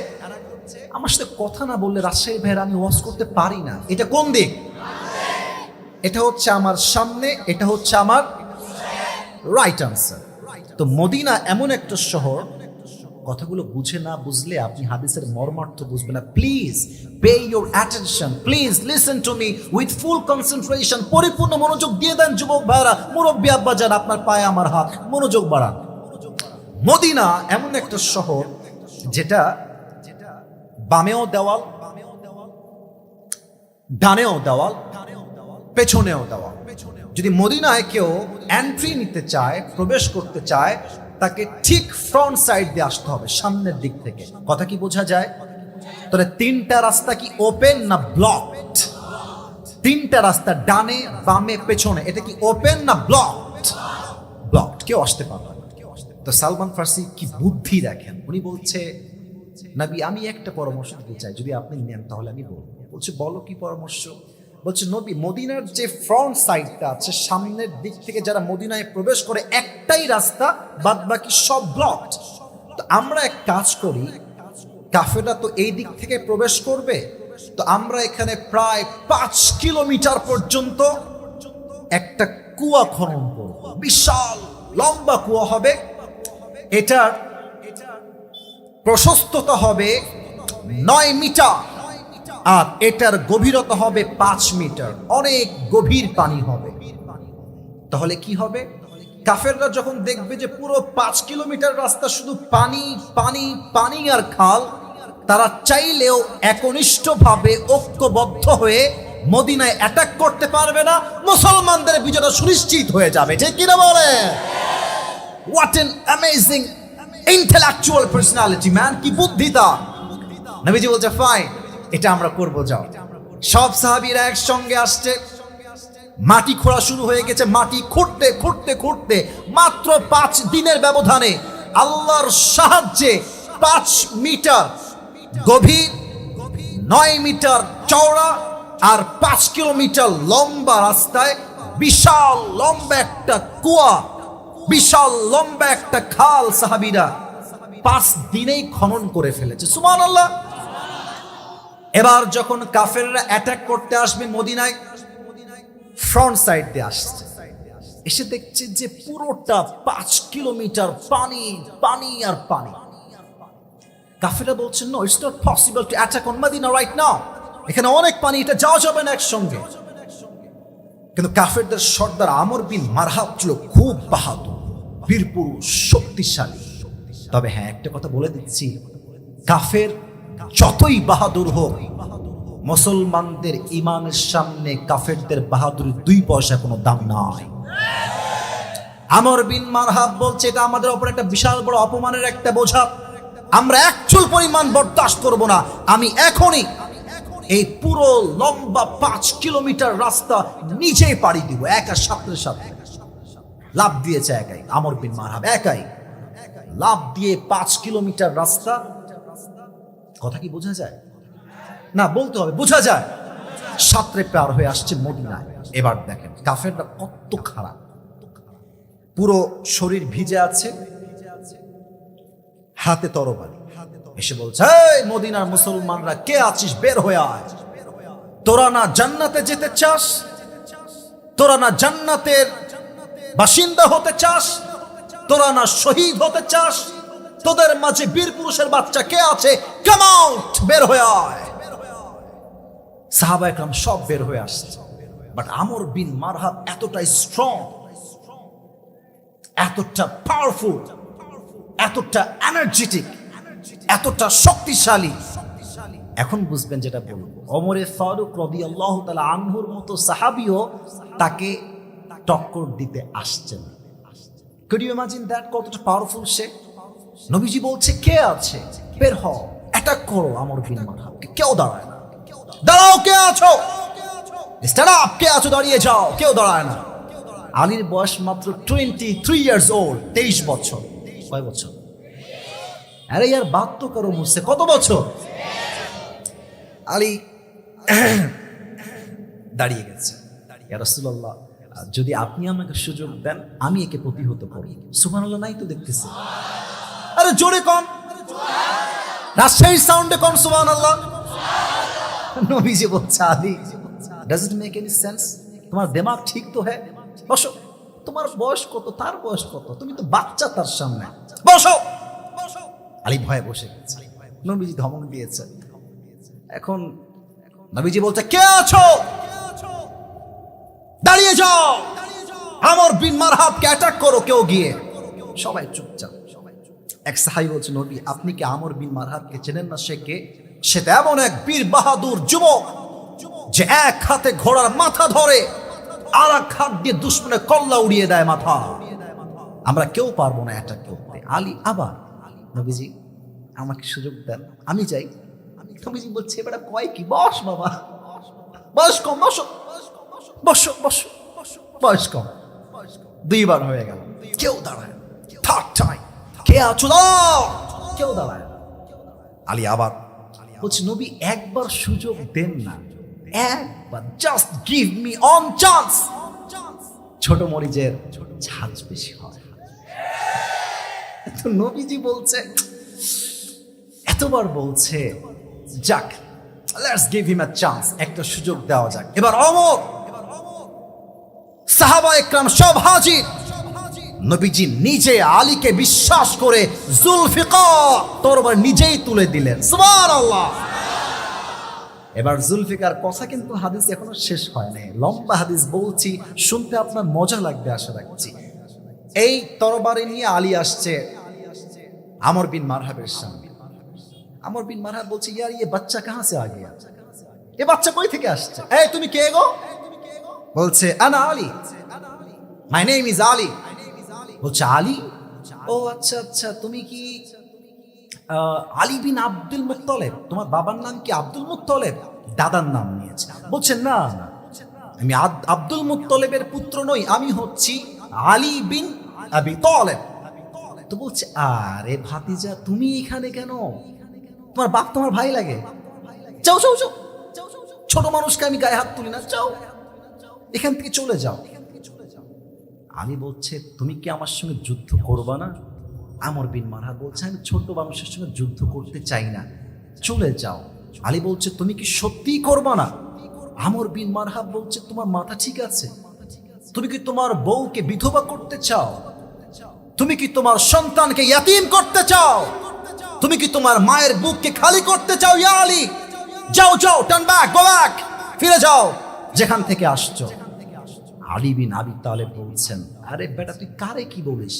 আমার সাথে কথা না বললে রাজশাহী ভাইয়ের আমি ওয়াজ করতে পারি না, এটা কোন দিক? এটা হচ্ছে আমার সামনে, এটা হচ্ছে আমার রাইট আনসার। তো মদিনা এমন একটা শহর, কথাগুলো বুঝে না বুঝলে আপনি হাদিসের মর্মার্থ বুঝবেন না। Please pay your attention, please listen to me with full concentration. পরিপূর্ণ মনোযোগ দিয়ে দেন যুবক ভাইরা, মুরব্বী আব্বাজান, আপনার পায়ে আমার হাত, মনোযোগ বাড়ান। মদিনা এমন একটা শহর যেটা বামেও দেওয়াল, ডানেও দেওয়াল, পেছনেও দেওয়াল। যদি মদিনায় কেউ এন্ট্রি নিতে চায়, প্রবেশ করতে চায়, তাকে ঠিক ফ্রন্ট সাইড দিয়ে আসতে হবে, সামনের দিক থেকে। কথা কি বোঝা যায়? তাহলে 3টা রাস্তা কি ওপেন না ব্লকড? 3টা রাস্তা, ডানে বামে পেছনে, এটা কি ওপেন না ব্লকড? ব্লকড, কেউ আসতে পারবে না। তো সালমান ফারসি কি বুদ্ধি দেখেন, উনি বলছে, নবী আমি একটা পরামর্শ দিতে চাই, যদি আপনি নেন তাহলে আমি বলবো। বলছে বলো কি পরামর্শ? বলছে নবী, মদিনার যে ফ্রন্ট সাইডটা আছে, সামনের দিক থেকে যারা মদিনায় প্রবেশ করে একটাই রাস্তা, বাদ বাকি সব ব্লকড। তো আমরা এক কাজ করি, কাফেররা তো এই দিক থেকে প্রবেশ করবে, তো আমরা এখানে প্রায় 5 কিলোমিটার পর্যন্ত একটা কুয়া খনন করব, বিশাল লম্বা কুয়া হবে। এটার প্রশস্ততা হবে 9 মিটার আর এটার গভীরতা হবে 5 মিটার, অনেক গভীর পানি হবে। তাহলে কি হবে? কাফেররা যখন দেখবে যে পুরো 5 কিলোমিটার রাস্তা শুধু পানি পানি পানি আর খাল, তারা চাইলেও একনিষ্ঠভাবে ঐক্যবদ্ধ হয়ে মদিনায় অ্যাটাক করতে পারবে না, মুসলমানদের বিজয়টা সুনিশ্চিত হয়ে যাবে। ঠিক কিনা বলে? What N amazing intellectual personality man, কি বুদ্ধিতা। নবীজি বলছে ফাইন, এটা আমরা করবো, যাও। সব সাহাবীরা একসঙ্গে আসছে, মাটি খোঁড়া শুরু হয়ে গেছে। মাটি খুঁড়তে খুঁড়তে খুঁড়তে মাত্র 5 দিনের ব্যবধানে আল্লাহর সাহায্যে 5 মিটার গভীর, 9 মিটার চওড়া আর 5 কিলোমিটার লম্বা রাস্তায় বিশাল লম্বা একটা কুয়া, বিশাল লম্বা একটা খাল সাহাবীরা 5 দিনেই খনন করে ফেলেছে। সুবহানাল্লাহ। এবার যখন কাফেররা অ্যাটাক করতে আসবে মদিনায়, ফ্রন্ট সাইড দিয়ে আসছে, এসে দেখছে যে পুরোটা 5 কিলোমিটার পানি পানি আর পানি। কাফেররা বলছেন, no, it's not possible to attack on Medina right now, এখানে অনেক পানি, এটা যাওয়া যাবে না একসঙ্গে। কিন্তু কাফেরদের সর্দার আমর বিন মারহাব ছিল খুব বাহাদুর, বীরপুরুষ, শক্তিশালী। তবে হ্যাঁ, একটা কথা বলে দিচ্ছি, কাফের যতই বাহাদুর হোক, মুসলমানদের ইমানের সামনে কাফেরদের বাহাদুরির 2 পয়সা কোনো দাম নাই। আমর বিন মারহাব বলছে, এটা আমাদের উপর একটা বিশাল বড় অপমানের একটা বোঝা, আমরা এক চুল পরিমাণ বরদাস্ত করব না। আমি এখনই এই পুরো লম্বা 5 কিলোমিটার রাস্তা নিজেই পাড়ি দিব, একা, সাথে সাথে লাভ দিয়েছে একাই। আমর বিন মারহাব একাই লাভ দিয়ে 5 কিলোমিটার রাস্তা। কথা কি বোঝা যায়? না, বলতে হবে, বোঝা যায়। সাঁতরে পার হয়ে আসছে মদিনায়। এবার দেখেন কাফেররা কত খারাপ, পুরো শরীর ভিজে আছে, হাতে তরবারি, এসে বলছে, এই মদিনার মুসলমানরা কে আছিস, বের হয়ে আয়। তোরা না জান্নাতে যেতে চাস, তোরা না জান্নাতের বাসিন্দা হতে চাস, তোরা না শহীদ হতে চাস, তোদের মাঝে বীর পুরুষের বাচ্চা কে আছে, কাম আউট, বের হয়ে আয়। সাহাবা একরাম সব বের হয়ে আসছে। বাট আমর বিন মারহাব এতটাই স্ট্রং, এতটা পাওয়ারফুল, এতটা এনার্জেটিক, এতটা শক্তিশালী। এখন বুঝবেন যেটা বলবো, ওমরে ফারুক রাদিয়াল্লাহু তাআলা আনহুর মতো সাহাবীও তাকে টক্কর দিতে আসছেন। কুড ইউ ইমাজিন দ্যাট, কতটা পাওয়ারফুল সে। নবীজি বলছে, কে আছে, বের হও, অ্যাটাক করো আমর বিন মারহাবকে। কেউ দাঁড়ায় না। দাঁড়াও, কে আছো, স্ট্যান্ড আপ, কে আছো, দাঁড়িয়ে যাও। কেউ দাঁড়ায় না। আলীর বয়স মাত্র 23 ইয়ার্স ওল্ড, 23 বছর। কয় বছর? আরে ইয়ার বাত তো করো মুঝসে, কত বছর? আলী দাঁড়িয়ে গেছে। ইয়া রাসূলুল্লাহ, যদি আপনি আমাকে সুযোগ দেন আমি একে প্রতিহত করি। সুবহানাল্লাহ, নাই তো দেখতেছি। আরে জোরে কন, রাজশাহীর সাউন্ডে কন সুবহানাল্লাহ। নবীজি বলছে, Ali, does it make any sense? তোমার দিমাগ ঠিক তো হ্যাঁ? বসো। তোমার বয়স কত, তার বয়স কত? তুমি তো বাচ্চা তার সামনে। বসো। আলী ভয়ে বসে গেছে। নবীজি ধমক দিয়েছে। এখন নবীজি বলছে, কে আছো, দাঁড়িয়ে যাও, আমর বিন মারহাবকে অ্যাটাক করো। কেউ গিয়ে, সবাই চুপচাপ। এক সাহাবী বলছে, নবী, আপনি কি আমর বিন মারহাবকে চেনেন না? সে কে? সে এমন এক বীর বাহাদুর যুবক যে এক হাতে ঘোড়ার মাথা ধরে আর এক হাত দিয়ে দুশমনের কল্লা উড়িয়ে দেয় মাথা। আমরা কেউ পারবো না অ্যাটাক করতে। আলী আবার, নবীজি আমাকে সুযোগ দেন, আমি যাই। নবীজি বলছে, এবার কয় কি, বস বাবা, বয়স কম, বসো বসো বসো, বয়স কম। 2 বার হয়ে গেল, কেউ দাঁড়ায়। থার্ড টাইম, কে আছো, দাঁড়াও। কেউ দাঁড়ায়। আলী আবার বলছে, নবী একবার সুযোগ দেন না, একবার, just give me on chance. ছোট মরিচের ঝাঁজ বেশি হয়। তো নবীজি বলছে, এতবার বলছে, যাক, let's give him a chance, একটা সুযোগ দেওয়া যাক। এবার ওমর, সাহাবা একরাম সব হাজির। নবীজি নিজে আলীকে বিশ্বাস করে জুলফিকার তরবারি নিজেই তুলে দিলেন। সুবহানাল্লাহ। এবার জুলফিকার কথা কিন্তু হাদিস এখনো শেষ হয় নাই, লম্বা হাদিস বলছি, শুনতে আপনার মজা লাগবে আশা রাখছি। এই তরবারি নিয়ে আলী আসছে আমর বিন মারহাবের সামনে। আমর বিন মারহাব বলছে, ইয়ার ये बच्चा कहां से आ गया? এ বাচ্চা কই থেকে আসছে? এই তুমি কে গো? বলছে, আনা Ali, my name is Ali. বলছে, আলী? ও আচ্ছা আচ্ছা, তুমি কি আলী বিন আব্দুল মুত্তালিব? তোমার বাবার নাম কি আব্দুল মুত্তালিব? দাদার নাম নিয়েছে। বলছে, না না, আমি আব্দুল মুত্তলিবের পুত্র নই, আমি হচ্ছি আলী বিন আবি তালেব। তো বলছে, আরে ভাতিজা তুমি এখানে কেন? তোমার বাপ তোমার ভাই লাগে? যাও যাও যাও, ছোট মানুষকে আমি গায়ে হাত তুলি না, যাও এখান থেকে চলে যাও। আলী বলছে, তুমি কি আমার সঙ্গে যুদ্ধ করবা না? আমর বিন মারহাব বলছে, আমি ছোট মানুষের সঙ্গে যুদ্ধ করতে চাই না, চলে যাও। আলী বলছে, তুমি কি সত্যিই করবা না? আমর বিন মারহাব বলছে, তোমার মাথা ঠিক আছে? তুমি কি তোমার বউকে বিধবা করতে চাও? তুমি কি তোমার সন্তানকে ইয়াতীম করতে চাও? তুমি কি তোমার মায়ের বুককে খালি করতে চাও? ইয়া আলী, যাও যাও, টার্ন ব্যাক, গো ব্যাক, ফিরে যাও যেখান থেকে আসছো। আলী বিন আবি তালেব বলছেন, আরে বেটা তুই কারে কি বলিস?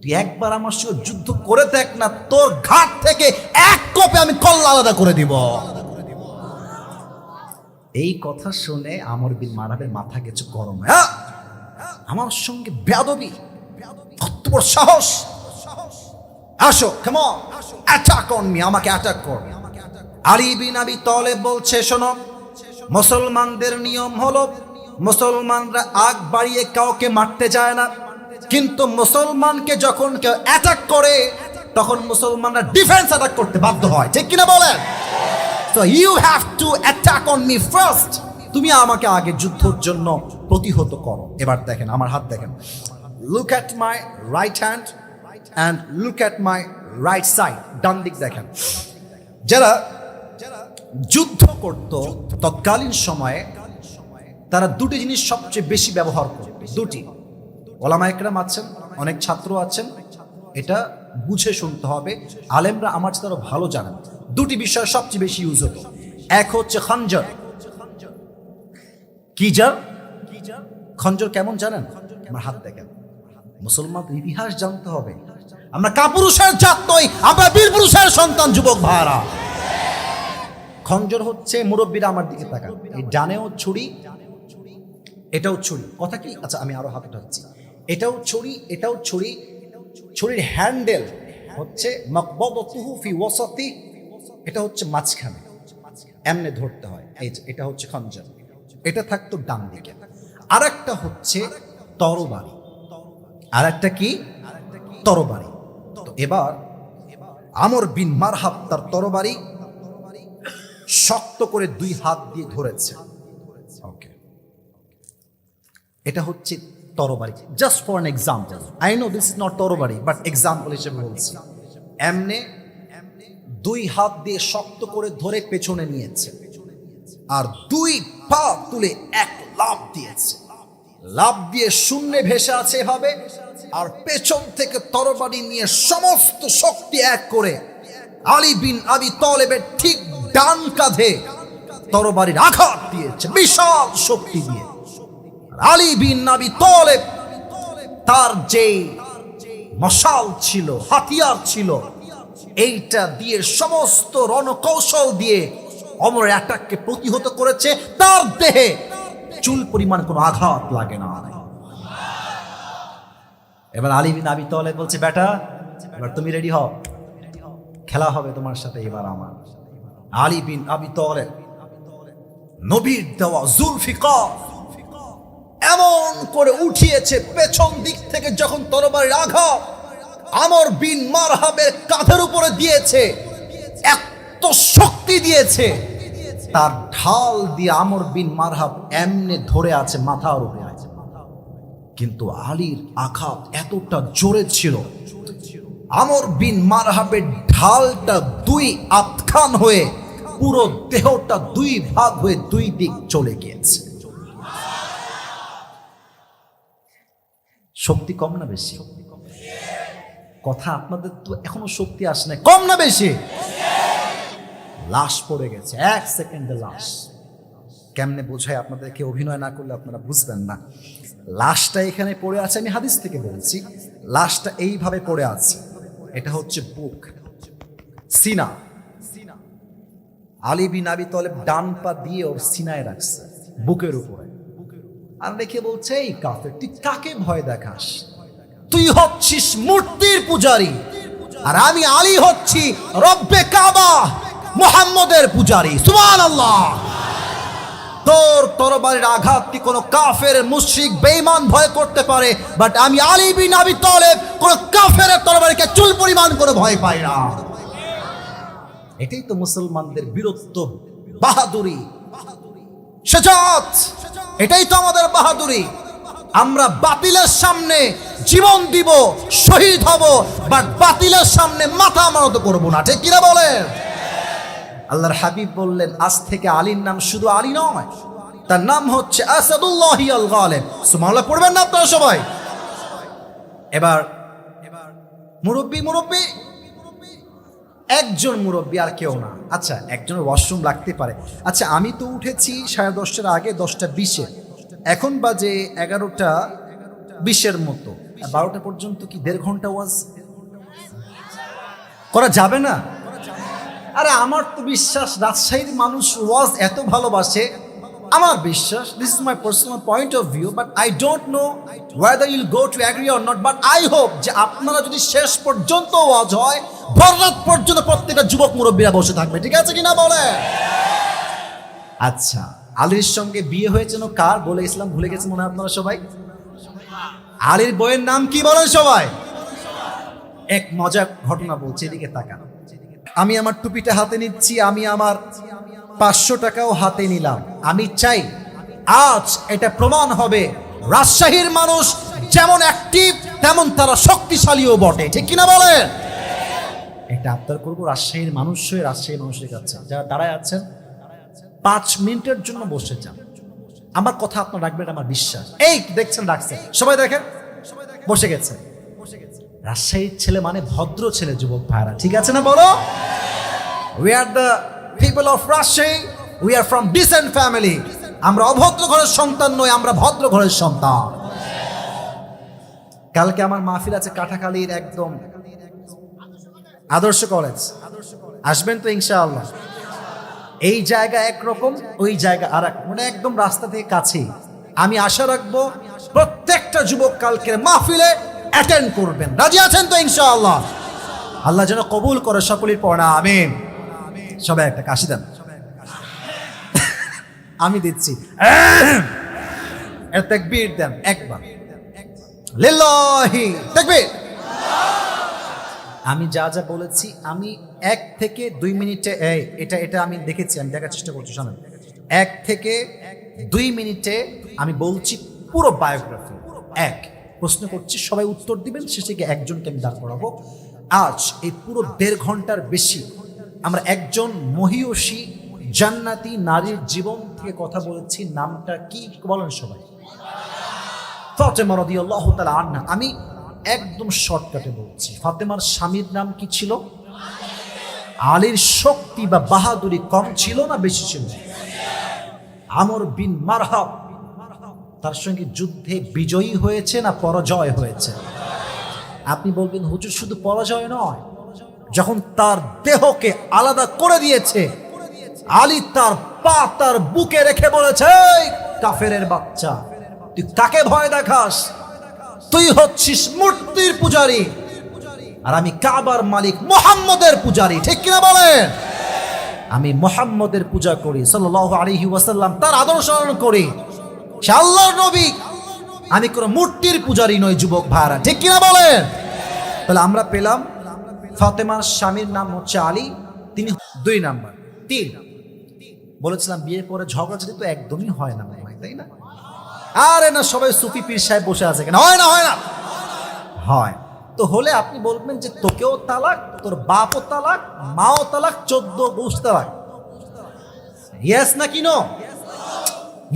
তুই একবার আমার সঙ্গে যুদ্ধ করে দেখ না, তোর ঘাট থেকে এক কোপে আমি কল্লা আলাদা করে দিব। এই কথা শুনে আমর বিন মারহাবের মাথা গেছে গরম। হ্যাঁ, আমার সঙ্গে বেয়াদবি, কত বড় সাহস! আসো, come on, attack on me, আমাকে অ্যাটাক কর। আলী বিন আবি তালেব বলছে, শোনো, মুসলমানদের নিয়ম হলো মুসলমানরা আগ বাড়িয়ে কাউকে মারতে যায় না, কিন্তু মুসলমানকে যখন কেউ অ্যাটাক করে তখন মুসলমানরা ডিফেন্স অ্যাটাক করতে বাধ্য হয়, ঠিক কিনা বলেন? So you have to attack on me first. তুমি আমাকে আগে যুদ্ধের জন্য প্রতিহত করো। এবার দেখেন আমার হাত দেখেন, look at my right hand and look at my right side, ডান দিক দেখেন। যারা যুদ্ধ করত তৎকালীন সময়ে তারা দুটি জিনিস সবচেয়ে বেশি ব্যবহার করত, দুটি। ওলামা একরাম আছেন, অনেক ছাত্র আছেন, এটা বুঝে শুনতে হবে, আলেমরা আমার চেয়ে আরো ভালো জানেন। দুটি বিষয় সবচেয়ে বেশি ইউজ হতো, এক হচ্ছে খঞ্জর। কি জার? খঞ্জর কেমন জানেন? আমার হাত দেখেন। মুসলমানদের ইতিহাস জানতে হবে, আমরা কাপুরুষের জাত নই, আমরা বীর পুরুষের সন্তান, যুবক ভাইরা। খঞ্জর হচ্ছে, মুরব্বীরা আমার দিকে তাকান, এই ডানেও ছুরি, এটাও ছুরি। কথা কি? আচ্ছা আমি আরো হাতে ধরছি, এটাও ছুরি, এটাও ছুরি। ছুরির হ্যান্ডেল হচ্ছে মাকবাদাতুহু ফি ওয়াসাতি, এটা হচ্ছে মাঝখানে, এমনে ধরতে হয়। এই যে এটা হচ্ছে খঞ্জর, এটা থাকতো ডান দিকে। আরেকটা হচ্ছে তরবারি, আরেকটা কি? তরবারি। তো এবার আমর বিন মারহাব তার তরবারি শক্ত করে দুই হাত দিয়ে ধরেছে। ওকে, এটা হচ্ছে তরবারি। Just for an example, I know this is not তরবারি, বাট এক্সাম্পল হিসেবে বলছি। এমনে দুই হাত দিয়ে শক্ত করে ধরে পেছনে নিয়েছে, আর দুই পা তুলে এক লাফ দিয়েছে। লাফ দিয়ে শূন্যে ভেসে আছে এভাবে, আর পেছন থেকে তরবারি নিয়ে সমস্ত শক্তি এক করে আলী বিন আবি তালেবের ঠিক ডান কাঁধে তরবারির আঘাত দিয়েছে, বিশাল শক্তি দিয়ে। আলী বিন আবি তালেব তার যে মশাল ছিল, হাতিয়ার ছিল, এইটা দিয়ে সমস্ত রণকৌশল দিয়ে অমরের অ্যাটাককে প্রতিহত করেছে। তার দেহে চুল পরিমাণ কোনো আঘাত লাগে না। এবার আলী বিন আবি তালেব বলছে, বেটা এবার তুমি রেডি হও, খেলা হবে তোমার সাথে এবার আমার। আলী বিন আবি তালেব নবীর দেওয়া জুলফিকার এমন করে উঠিয়েছে, পেছন দিক থেকে যখন তরবারির আঘাত আমর বিন মারহাবের কাঁধের উপরে দিয়েছে, এত শক্তি দিয়েছে, তার ঢাল দিয়ে আমর বিন মারহাব এমনে ধরে আছে, মাথার উপরে আছে। কিন্তু আলীর আঘাত এতটা জোরে ছিল, আমর বিন মারহাবের ঢালটা দুই আটখান হয়ে পুরো দেহটা দুই ভাগ হয়ে দুই দিক চলে গিয়েছে। শক্তি কম না বেশি? কথা আপনাদের তো এখনো শক্তি আসে না, কম না বেশি? লাশ পড়ে গেছে, এক সেকেন্ডে লাশ। কেমনে বোঝায় আপনাদেরকে, অভিনয় না করলে আপনারা বুঝবেন না। লাশটা এখানে পড়ে আছে, আমি হাদিস থেকে বলছি, লাশটা এইভাবে পড়ে আছে, এটা হচ্ছে বুক, সিনা। আলী বিন আবি তালেব ডান পা দিয়ে ওর সিনায় রাখছে, বুকের উপরে, আর রেখে বলছে, এই কাফের তুই কাকে ভয় দেখাস? তুই হচ্ছিস মূর্তির পূজারী, আর আমি আলী হচ্ছি রব্বে কাবা, মুহাম্মদের পূজারী। সুবহানাল্লাহ। তোর তরবারির আঘাত কি কোনো কাফের মুশরিক বেঈমান ভয় করতে পারে, বাট আমি আলী বিন আবি তালেব কোন কাফের তরবারিকে চুল পরিমাণ করে ভয় পাই না। এটাই তো মুসলমানদের বীরত্ব, বাহাদুরি, শাজাত, এটাই তো আমাদের বাহাদুরি। আমরা বাতিলের সামনে জীবন দিব, শহীদ হব, বাট বাতিলের সামনে মাথা নত করব না, ঠিক কিনা বলেন? আল্লাহর হাবিব বললেন, আজ থেকে আলীর নাম শুধু আলী নয়, তার নাম হচ্ছে আসাদুল্লাহি আল গালিব। সুবহানাল্লাহ পড়বেন না আপনারা সবাই? এবার মুরব্বি একজন মুরব্বী, আর কেউ না। আচ্ছা, একজনের ওয়াশরুম লাগতে পারে। আচ্ছা, আমি তো উঠেছি 10:30টার আগে, 10:20-এ, এখন বাজে 11:20-এর মতো। 12টা পর্যন্ত কি 1.5 ঘন্টা ওয়াজ করা যাবে না? আরে আমার তো বিশ্বাস রাজশাহীর মানুষ ওয়াজ এত ভালোবাসে, আমার বিশ্বাস, this is my personal point of view, but I don't know whether you'll go to agree or not, but I hope যে আপনারা যদি শেষ পর্যন্ত ওয়াজ হয়, ভররাত পর্যন্ত প্রত্যেকটা যুবক মুরব্বীরা বসে থাকবে, ঠিক আছে কিনা বলে? আচ্ছা, আলীর সঙ্গে বিয়ে হয়েছিল কার বলে ইসলাম ভুলে গেছে মনে হয় আপনারা সবাই? আলীর বইয়ের নাম কি বলেন সবাই? এক মজার ঘটনা বলছি, এদিকে তাকান। আমি আমার টুপিটা হাতে নিচ্ছি, আমি আমার 500 টাকাও হাতে নিলাম। আমি চাই আজ এটা প্রমাণ হবে রাজশাহীর মানুষ যেমন অ্যাক্টিভ তেমন তারা শক্তিশালীও বটে, ঠিক কিনা বলেন? এটা আবদার করবো রাজশাহীর মানুষ হয়ে, রাজশাহীর মানুষের কাছে যারা দাঁড়ায় আছেন, 5 মিনিটের জন্য বসে যান। আমার কথা আপনার রাখবেন, আমার বিশ্বাস। এই দেখছেন, রাখছেন, সবাই দেখেন, বসে গেছে। রাজশাহীর ছেলে মানে ভদ্র ছেলে, যুবক ভাইরা, ঠিক আছে না বলো? We are the people of Rajshahi, we are from decent family. আমরা অভদ্র ঘরের সন্তান নই, আমরা ভদ্র ঘরের সন্তান। কালকে আমার মাহফিল আছে কাটাখালীর একদম আদর্শ কলেজ, আসবেন তো ইনশাআল্লাহ? এই জায়গা একরকম, ওই জায়গা আর এক, মানে একদম রাস্তা থেকে কাছেই। আমি আশা রাখবো প্রত্যেকটা যুবক কালকের মাহফিলে অ্যাটেন্ড করবেন, রাজি আছেন তো ইনশাআল্লাহ? আল্লাহ যেন কবুল করে সকলের পড়া, আমিন। সবাই একটা কাশি দেন, আমি দিচ্ছি। তাকবীর দেন একবার, লিল্লাহি তাকবীর। আমি যা যা বলেছি, আমি 1 থেকে 2 মিনিটে, এটা আমি দেখেছি, আমি দেখার চেষ্টা করছি, শোনেন। 1 থেকে 2 মিনিটে আমি বলছি পুরো বায়োগ্রাফি। প্রশ্ন করছি, সবাই উত্তর দিবেন, শেষে গিয়ে একজনকে আমি দাঁড় করাবো। আজ এই পুরো 1.5 ঘন্টার বেশি আমরা একজন মহিয়সী জান্নাতি নারীর জীবন থেকে কথা বলেছি। নামটা কি বলেন সবাই? ফাতেমা রাদিয়াল্লাহু তাআলা আনহা। আমি একদম শর্টকাটে বলছি, ফাতেমার স্বামীর নাম কি ছিল? আলীর শক্তি বা বাহাদুরি কম ছিল না বেশি ছিল? আমর বিন মারহাব তার সঙ্গে যুদ্ধে বিজয়ী হয়েছে না পরাজয় হয়েছে? আপনি বলবেন হুজুর শুধু পরাজয় নয়, যখন তার দেহকে আলাদা করে দিয়েছে, আলী তার পা তার বুকে রেখে বলেছে, কাফেরের বাচ্চা, তুই কাকে ভয় দেখাস? তুই হচ্ছিস মূর্তির পূজারী, আর আমি কাবার মালিক মুহাম্মদের পূজারী, ঠিক কিনা বলেন? আমি মুহাম্মদের পূজা করি সাল্লাল্লাহু আলাইহি ওয়াসাল্লাম, তার আদর্শ অনুসরণ করি, সে আল্লাহর নবী। আমি কোনো মূর্তির পূজারী নই, যুবক ভাইরা, ঠিক কিনা বলেন? তাহলে আমরা পেলাম ফাতেমার স্বামীর নাম হচ্ছে আলী, তিনি 2 নাম্বার। 3 বলেছিলাম বিয়ের পরে ঝগড়াঝাটি তো একদমই হয় না, তাই না? আরে না, সবাই সুফি পীর সাহেব বসে আছে কেন? হয় না, হয় না, হয় তো। হলে আপনি বলবেন যে তোকেও তালাক, তোর বাপও তালাক, মাও তালাক, 14 গোস তালাক। ইয়েস না কি নো?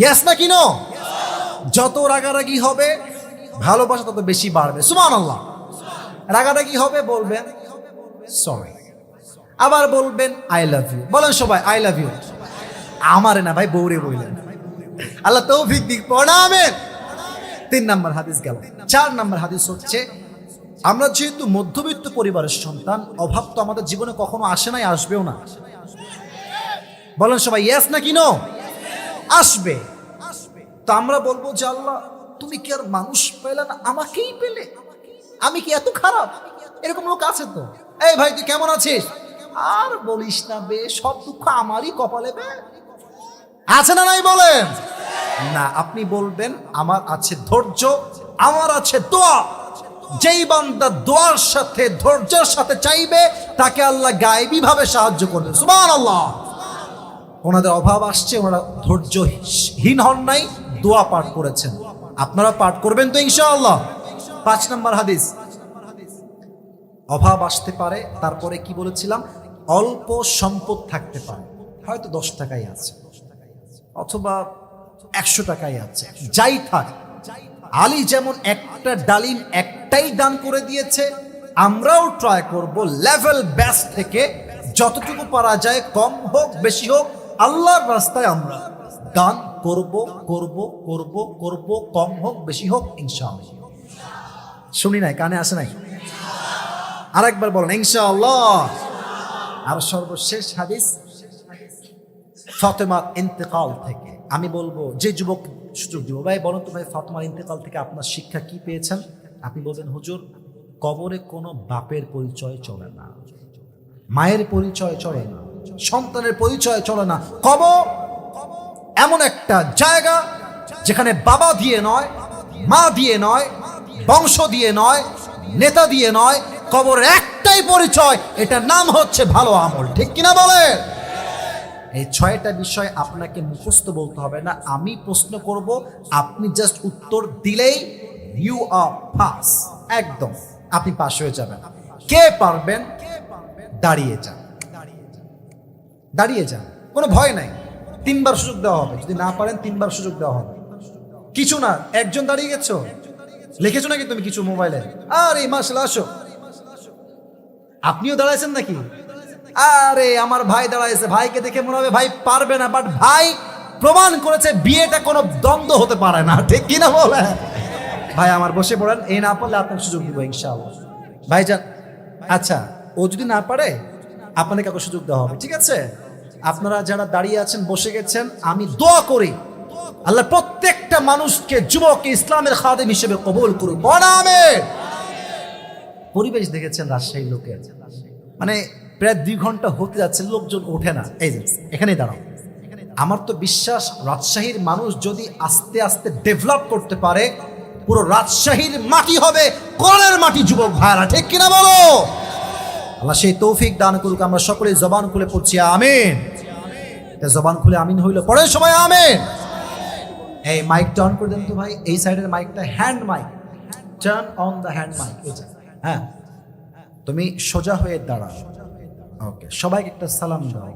ইয়েস না কি নো? যত রাগারাগি হবে ভালোবাসা তত বেশি বাড়বে, সুবহানাল্লাহ। রাগারাগি হবে, বলবেন সরি, আবার বলবেন আই লাভ ইউ। বলেন সবাই আই লাভ ইউ। আমারে না ভাই, বউরে বললেন। আল্লাহ তৌফিক দিক, পড়া আমিন। 3 নাম্বার হাদিস গেল। 4 নাম্বার হাদিস হচ্ছে, আমরা যেহেতু মধ্যবিত্ত পরিবারের সন্তান, অভাব তো আমাদের জীবনে কখনো আসে নাই, আসবেও না। বলেন সবাই ইয়েস না কি নো? আসবে। তো আমরা বলবো যে আল্লাহ তুমি কি আর মানুষ পেলে না, আমাকেই পেলে? আমি কি এত খারাপ? এরকম লোক আছে তো। এই ভাই তুই কেমন আছিস? আর বলিস না বে, সব দুঃখ আমারই কপালে বে। আছে না নাই বলেন না? আপনি বলবেন আমার আছে ধৈর্য, আমার আছে দোয়া। যেই বান্দা দোয়ার সাথে ধৈর্যের সাথে চাইবে তাকে আল্লাহ গায়েবী ভাবে সাহায্য করবে। সুবহানাল্লাহ। ওনাদের অভাব আসছে, ওনারা ধৈর্যহীন হন নাই, দোয়া পাঠ করেছেন। আপনারা পাঠ করবেন তো ইনশাআল্লাহ। 5 নম্বর হাদিস, অভাব আসতে পারে, তারপরে কি বলেছিলাম, অল্প সম্পদ থাকতে পারে, হয়তো 10 টাকাই আছে অথবা 100 টাকাই আছে, যাই থাক। আলী যেমন একটা ডালিম একটাই দান করে দিয়েছে, আমরাও ট্রাই করব লেভেল বেস থেকে যতটুকু পারা যায়, কম হোক বেশি হোক, আল্লাহর রাস্তায় আমরা দান করব করব করব করব, কম হোক বেশি হোক ইনশাআল্লাহ। শুনি নাই, কানে আসে নাই? আরেকবার বলেন ইনশাআল্লাহ। আর সর্বশেষ হাদিস ফাতেমার ইন্তেকাল থেকে। আমি বলবো, যে যুবক সুযোগ দিব, ভাই বলুন তো ভাই, ফাতেমার ইন্তেকাল থেকে আপনার শিক্ষা কি পেয়েছেন? আপনি বলবেন, হুজুর কবরে কোনো বাপের পরিচয় চলে না, মায়ের পরিচয় চলে না, সন্তানের পরিচয় চলে না। কবর এমন একটা জায়গা যেখানে বাবা দিয়ে নয়, মা দিয়ে নয়, বংশ দিয়ে নয়, নেতা দিয়ে নয়, কবরের একটাই পরিচয়, এটার নাম হচ্ছে ভালো আমল। ঠিক কিনা বলে? এই 6টা বিষয় আপনাকে মুখস্থ বলতে হবে না, আমি প্রশ্ন করব, আপনি জাস্ট উত্তর দিলেই ইউ আর পাস, একদম আপনি পাস হয়ে যাবেন। কে পারবেন? দাঁড়িয়ে যান, দাঁড়িয়ে যান, কোনো ভয় নাই। 3বার সুযোগ দেওয়া হবে, যদি না পারেন 3বার সুযোগ দেওয়া হবে। কিছু না, একজন দাঁড়িয়ে গেছো, লিখেছো নাকি তুমি কিছু মোবাইলে? আরে মাশাআল্লাহ, আসো। আপনিও দাঁড়াইছেন নাকি? আরে আমার ভাই দাঁড়াইছে, ভাইকে দেখে মনে হবে ভাই পারবে না, বাট ভাই প্রমাণ করেছে বিয়েটা কোনো দ্বন্দ্ব হতে পারে না। ঠিক কিনা বলে? ভাই আমার বসে পড়েন, এই না পারলে আপনার সুযোগ দিব ইনশাআল্লাহ। ভাইজান, আচ্ছা ও যদি না পারে আপনাদের কাউকে সুযোগ দেওয়া হবে, ঠিক আছে? আপনারা যারা দাঁড়িয়ে আছেন, বসে গেছেন, আমি দোয়া করি আল্লাহ প্রত্যেকটা মানুষকে, যুবককে ইসলামের খাদেম হিসেবে কবুল করুন। আমিন। পরিবেশ দেখেছেন রাজশাহীর লোকের, মানে প্রায় 2 ঘন্টা হতে যাচ্ছে, লোকজন ওঠে না। এই যে এখানেই দাঁড়াও। আমার তো বিশ্বাস, রাজশাহীর মানুষ যদি আস্তে আস্তে ডেভেলপ করতে পারে, পুরো রাজশাহীর মাটি হবে কোরআনের মাটি। যুবক ভাইরা, ঠিক কিনা বলো? আল্লাহ সেই তৌফিক দান করুক। আমরা সকলে জবান খুলে পড়ছি আমিন। জবান খুলে আমিন হইল, পড়ে সবাই আমিন। এই মাইকটা অন করে দেন তো ভাই, এই সাইডের মাইকটা, hand mic, turn on the hand mic. হ্যাঁ, তুমি সোজা হয়ে দাঁড়াও। ওকে, সবাইকে একটা সালাম দাও।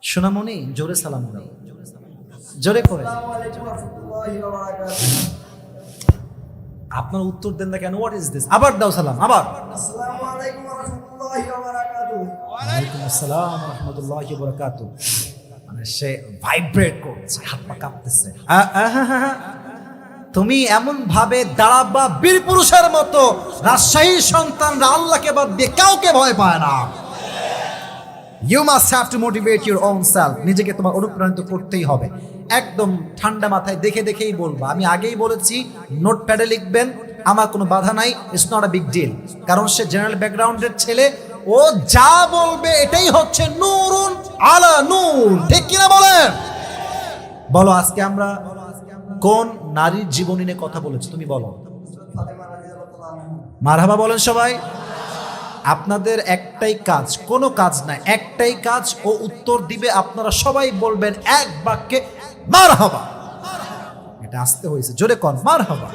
সোনামণি, জোরে সালাম দাও, জোরে করে। আপনার উত্তর দেন না কেন? What is this? আবার দাও সালাম, আবার। আসসালামু আলাইকুম ওয়া রাহমাতুল্লাহি ওয়া বারাকাতুহু। ওয়া আলাইকুম আসসালাম ওয়া রাহমাতুল্লাহি ওয়া বারাকাতুহু। মানে সে ভাইব্রেট করছে, হাত পা কাঁপতেছে। তুমি এমন ভাবে দাঁড়াবা বীর পুরুষের মতো, রাজশাহীর সন্তানরা আল্লাহকে বাদ দিয়ে কাউকে ভয় পায় না। You must have to motivate your own self. নিজেকে তোমার অনুপ্রাণিত করতেই হবে। একদম ঠান্ডা মাথায় দেখে দেখেই বলবা। আমি আগেই বলেছি, নোটপ্যাডে লিখবেন, আমার কোনো বাধা নাই, it's not a big deal. কারণ সে জেনারেল ব্যাকগ্রাউন্ডের ছেলে, ও যা বলবে এটাই হচ্ছে নূরুন আলা নূর। ঠিক কিনা বলেন? বলো, আজকে আমরা কোন নারীর জীবনী নিয়ে কথা বলেছি? তুমি বলো। মারহাবা বলেন সবাই। আপনাদের একটাই কাজ, কোনো কাজ না, একটাই কাজ, ও উত্তর দিবে, আপনারা সবাই বলবেন এক বাক্যে মারহাবা। এটা আসতে হয়েছে, জোরে কন মারহাবা।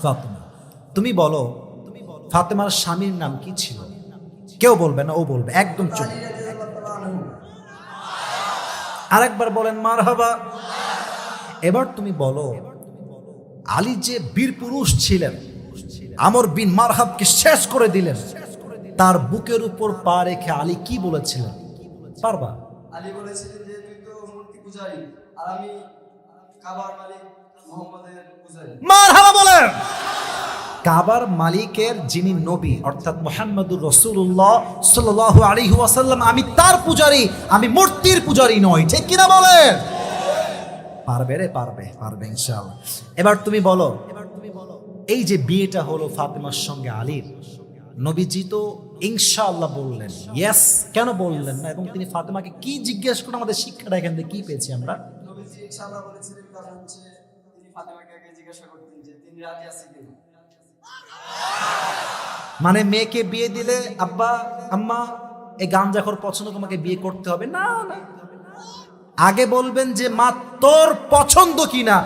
ফাতেমা, তুমি বলো, ফাতেমার স্বামীর নাম কি ছিল? কেউ বলবে না, ও বলবে, একদম চুপ। আরেকবার বলেন মারহাবা। এবার তুমি বলো, আলী যে বীর পুরুষ ছিলেন, আমর বিন মারহাবকে শেষ করে দিলেন, তার বুকের উপর পা রেখে আলী কি বলেছিলেন? পারবা? আলী বলেছিলেন যে তুই তো মূর্তি পূজারী আর আমি কাবার মালিক মুহাম্মাদের পূজারী। মারহাবা বলেন। কাবার মালিকের যিনি নবী, অর্থাৎ মুহাম্মদুর রাসূলুল্লাহ সাল্লাল্লাহু আলাইহি ওয়াসাল্লাম, আমি তার পূজারী, আমি মূর্তির পূজারী নই। ঠিক কিনা বলেন? পারবে রে, পারবে, পারবে ইনশাআল্লাহ। এবার তুমি বলো, এই যে বিয়েটা হলো ফাতেমার সঙ্গে আলীর, নবীজি তো ইনশাআল্লাহ বললেন। ইয়েস, কেন বললেন না? এবং তিনি ফাতেমাকে কি জিজ্ঞেস করে আমাদের শিক্ষাটা এখান থেকে কি পেয়েছি আমরা? নবীজি ইনশাআল্লাহ বলেছিলেন, কারণ হচ্ছে তিনি ফাতেমাকে আগে জিজ্ঞাসা করতেন যে তিনি রাজি আছে কিনা। মানে মেয়েকে বিয়ে দিলে আব্বা আম্মা এই গাঞ্জাখোর পছন্দ, তোমাকে বিয়ে করতে হবে না, না। আগে বলবেন যে মা তোর পছন্দ কিনা,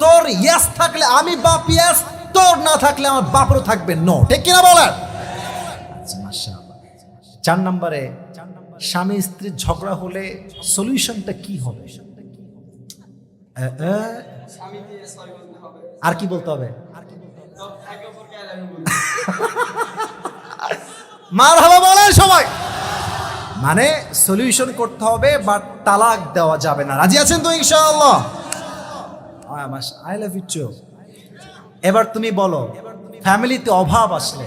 তোর ইয়েস থাকলে আমি বাপ ইয়েস, তোর না থাকলে আমার বাপরও থাকবে নো, ঠিক কিনা বলেন? আচ্ছা, মাশাআল্লাহ। 4 নম্বরে স্বামী স্ত্রীর ঝগড়া হলে সলিউশনটা কি হবে? স্বামীকে সরি বলতে হবে। আর কি বলতে হবে? তো একে অপরকে I love you বলতে মারহাবা বলেন সবাই। মানে সলিউশন করতে হবে, বাট তালাক দেওয়া যাবে না। রাজি আছেন তো ইনশাআল্লাহ? I love you too. এবার তুমি বলো, ফ্যামিলিতে অভাব আসলে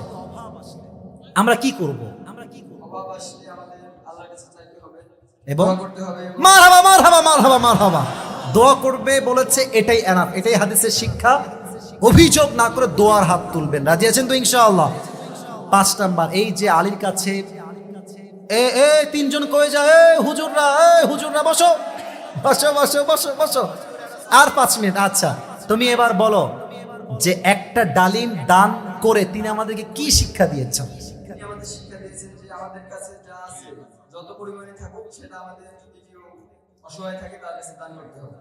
আমরা কি করব? অভাব আসলে আমাদের আল্লাহর কাছে চাইতে হবে এবং দোয়া করতে হবে। মারহাবা মারহাবা মারহাবা মারহাবা, দোয়া করবে বলেছে, এটাই এনাফ, এটাই হাদিসের শিক্ষা। অভিযোগ না করে দোয়ার হাত তুলবেন। রাজি আছেন তো ইনশাআল্লাহ? 5 নাম্বার, এই যে আলীর কাছে এ 3 জন কয়ে যায়, হুজুররা বসো বসো বসো বসো বসো, আর 5 মিনিট। আচ্ছা, তুমি এবার বলো যে একটা ডালিম দান করে তিনি আমাদেরকে কি শিক্ষা দিয়েছেন? তিনি আমাদের শিক্ষা দিয়েছেন যে আমাদের কাছে যা আছে যত পরিমাণে থাকুক সেটা আমাদের যদি কেউ অসহায় থাকে তার কাছে দান করতে হবে।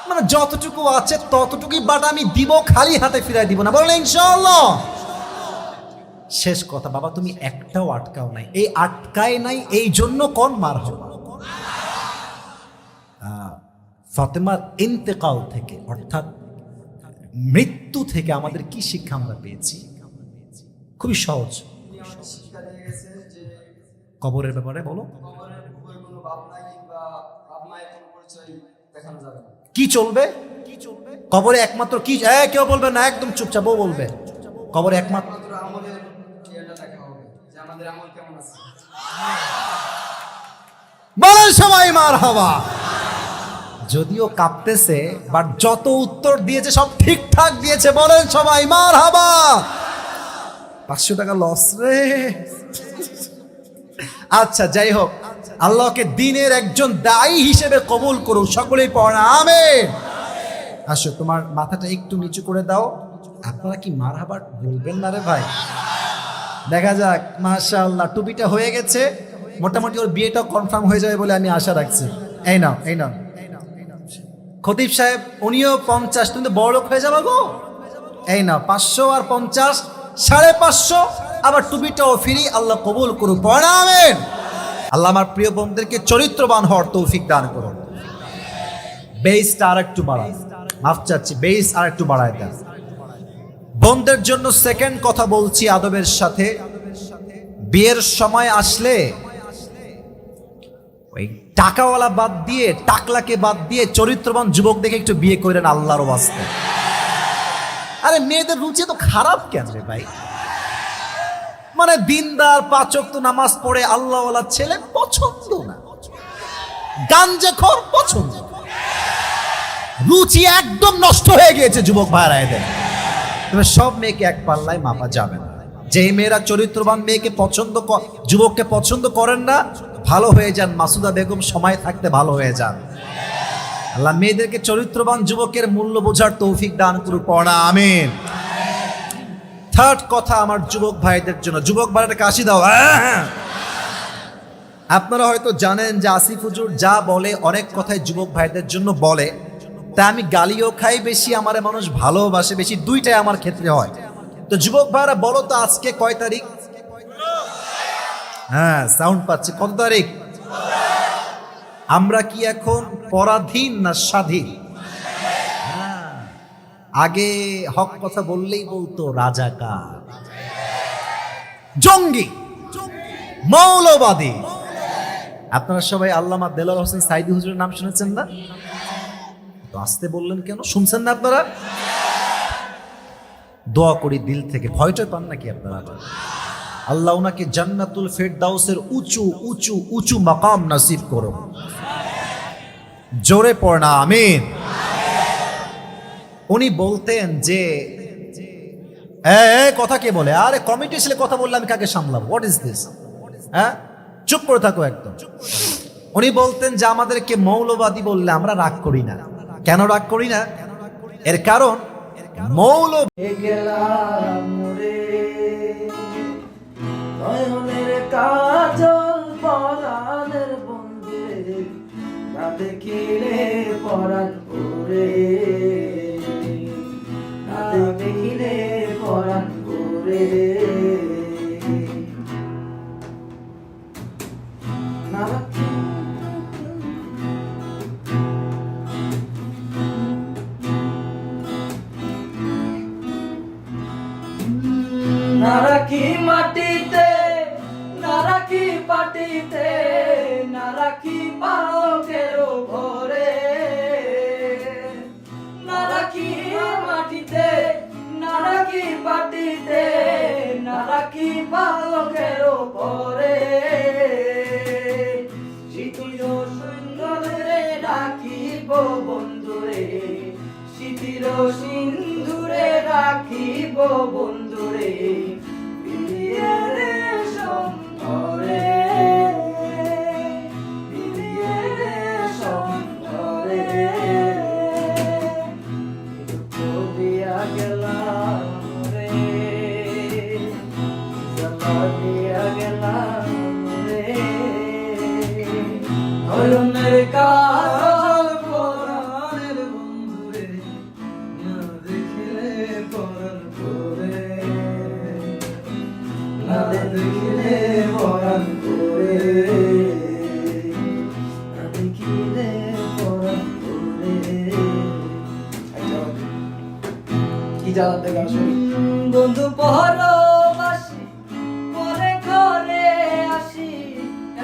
মানে যতটুকু আছে ততটুকুই, বাট আমি দিব, খালি হাতে ফিরাই দিব না, বলেন ইনশাআল্লাহ। শেষ কথা বাবা, তুমি একটাও আটকাও নাই, এই আটকায় নাই এই জন্য কোন মারহাবা। ফাতেমার ইন্তেকাল থেকে, অর্থাৎ মৃত্যু থেকে আমাদের কি শিক্ষা আমরা পেয়েছি? খুবই সহজ। তিনি আমাদের শিক্ষা দিয়ে গেছেন যে কবরের ব্যাপারে বলো, কবরের উপরে কোনো বাপ নাই কিংবা বাপ মায়ের কোনো পরিচয় দেখানো যাবে না। কি চলবে? কবরে একমাত্র কি, কেউ বলবে না, একদম চুপচাপ, ও বলবে কবরে একমাত্র মাত্র আমলের ইয়েটা দেখা হবে যে আমাদের আমল কেমন আছে। বলেন সবাই মারহাবা। যদিও কাঁপতেছে, বাট যত উত্তর দিয়েছে সব ঠিকঠাক দিয়েছে, বলেন সবাই মারহাবা। 500 টাকা লস রে। আচ্ছা, যাই হোক, আল্লাহকে দিনের একজন দায়ী হিসেবে কবুল করুন, সকলেই পড়া আমিন। আসো, তোমার মাথাটা একটু নিচু করে দাও। আপনারা কি মারহাবা বলবেন না রে ভাই? দেখা যাক, মাশাআল্লাহ, টুপিটা হয়ে গেছে, মোটামুটি ওর বিয়েটাও কনফার্ম হয়ে যাবে বলে আমি আশা রাখছি। এই নাও, এই নাও। খতিব সাহেব, উনিও 50, তুমি তো বড় লোক হয়ে যাবে গো। এই নাও 500 আর 50, 550, আবার টুপিটাও ফ্রি। আল্লাহ কবুল করুন, পড়া আমিন। আল্লাহ আমার প্রিয় বোনদেরকে চরিত্রবান হওয়ার তৌফিক দান করুন। বেসটা আর একটু বাড়ান, মাফ চাচ্ছি, বেস আর একটু বাড়ায় দেন। বোনদের জন্য সেকেন্ড কথা বলছি আদবের সাথে, বিয়ের সময় আসলে ওই টাকাওয়ালা বাদ দিয়ে, টাকলাকে বাদ দিয়ে চরিত্রবান যুবক দেখে একটু বিয়ে করেন আল্লাহর ওয়াস্তে। আরে মেয়েদের রুচি তো খারাপ কেন রে ভাই? মানে দিনদার, 5 ওয়াক্ত নামাজ পড়ে আল্লাহওয়ালা ছেলে পছন্দ না, গাঞ্জাখোর পছন্দ। রুচি একদম নষ্ট হয়ে গিয়েছে যুবক ভাইরা এদের। তবে সব মেয়েকে এক পাল্লায় মাপা যাবে না। যে মেয়েরা চরিত্রবান মেয়েকে যুবককে পছন্দ করেন না, ভালো হয়ে যান। মাসুদা বেগম সময় থাকতে ভালো হয়ে যান। আল্লাহ মেয়েদেরকে চরিত্রবান যুবকের মূল্য বোঝার তৌফিক দান করুন, পড়া আমিন। থার্ড কথা আমার যুবক ভাইদের জন্য, যুবক ভাইরা কাশি দাও। আপনারা হয়তো জানেন যে আসিফ হুজুর যা বলে অনেক কথাই যুবক ভাইদের জন্য বলে, তা আমি গালিও খাই বেশি, আমার মানুষ ভালোবাসে বেশি, দুইটাই আমার ক্ষেত্রে হয়। তো যুবক ভাইরা বলো তো, আজকে কয় তারিখ? হ্যাঁ, সাউন্ড পাচ্ছি। কত তারিখ? আমরা কি এখন পরাধীন না স্বাধীন? আগে হক কথা বললেই বলতো রাজাকার, জঙ্গি, মৌলবাদী। আপনারা সবাই আল্লামা দেলোয়ার হোসেন সাইদি হুজুরের নাম শুনেছেন না? তো আসতে বললেন কেন? শুনছেন না আপনারা? দোয়া করি দিল থেকে, ভয়টা পান নাকি আপনারা? আল্লাহ ওনাকে জান্নাতুল ফেরদাউসের উঁচু উঁচু উঁচু মাকাম নসিব করো। জোরে পড়না আমিন। উনি বলতেন যে কথা কে বলে? আরে কমিটি ছেলে কথা বললে আমি কাকে সামলাবো? What is this? হ্যাঁ, চুপ করে থাকো একদম। উনি বলতেন যে আমাদেরকে মৌলবাদী বললে আমরা রাগ করি না। কেন রাগ করি না? এর কারণ মৌল গেলাম রে নয়নের কাজল পরাণের বন্ধুরে, না দেখিলে পরাণ ওরে, না দেখিলে পরাণ ওরে। না রাখি মাটিতে, না রাখি পাটিতে, না রাখি পালকের ঘরে, না রাখি মাটিতে, না রাখি পাটিতে, না রাখি পালকের ঘরে। শীতল সুন্দরে রাখিব বন্ধুরে, শীতির সিন্ধুরে রাখিব বন্ধুরে, বিলিয়ে রে সম্ভরে, বিলিয়ে রে সম্ভরে। দুঃখ দিয়া গেলাম রে, জ্বালা দিয়া গেলাম রে, নয়নের কাজল পরাণের বন্ধুরে, না দেখিলে পরাণ করে, না দেখিলে পরাণ করে, না দেখিলে পরাণ করে। কি জ্বালাতে গান শুনি? বন্ধু পরবাসী পরে ঘরে আসি,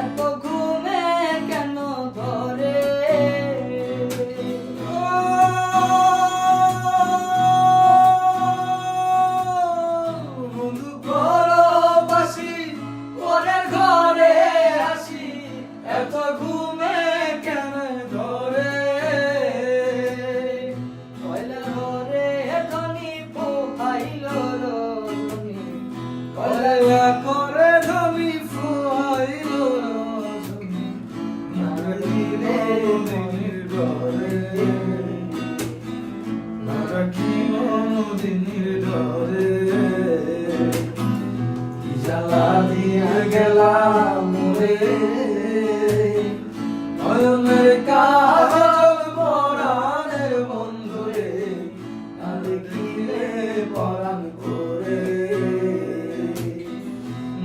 এত ঘুমে কেন ধরে? বন্ধু পরবাসী পরে ঘরে আসি, এত ঘুমে কেন ধরে? কয়লা ঘরে ধনী পোহাইল রজনী, কয়লা ঘরে ধনী পোহাইল রজনী, না রাখিলে মনির ঘরে, না রাখিব মনির ঘরে। কি জ্বালা দিয়া গেলাম রে, নয়নের কাজল পরাণের বন্ধুরে, না দেখিলে পরাণ করে,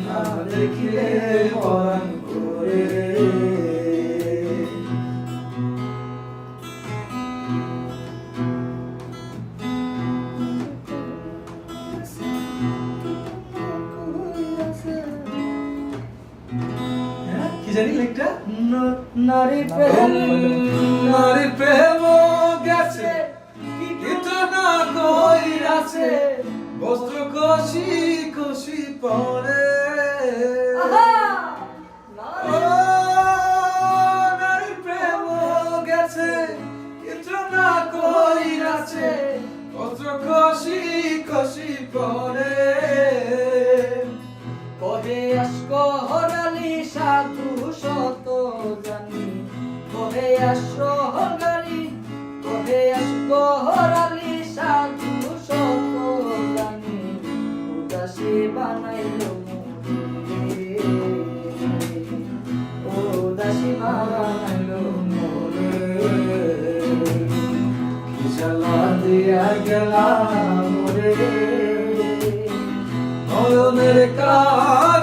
না দেখিলে পরাণ করে। কি জানি লেখটা? নারী প্রেম, নারী প্রেম গেছে কিন্তু না কইরাছে, বস্ত্র কষি কষি পরে। নারী প্রেম গেছে কিন্তু না কইরাছে, বস্ত্র কষি কষি পরে। কহে আশক হরালি সাধু শত জানি, কহে আশ্রহগারি, কহে আশক হরালি সাধু শত জানি, উদাসী বানাইল মোরে, উদাসী বানাইল মোরে। কি জ্বালা দিয়া গেলাম রে, নয়নের কাজল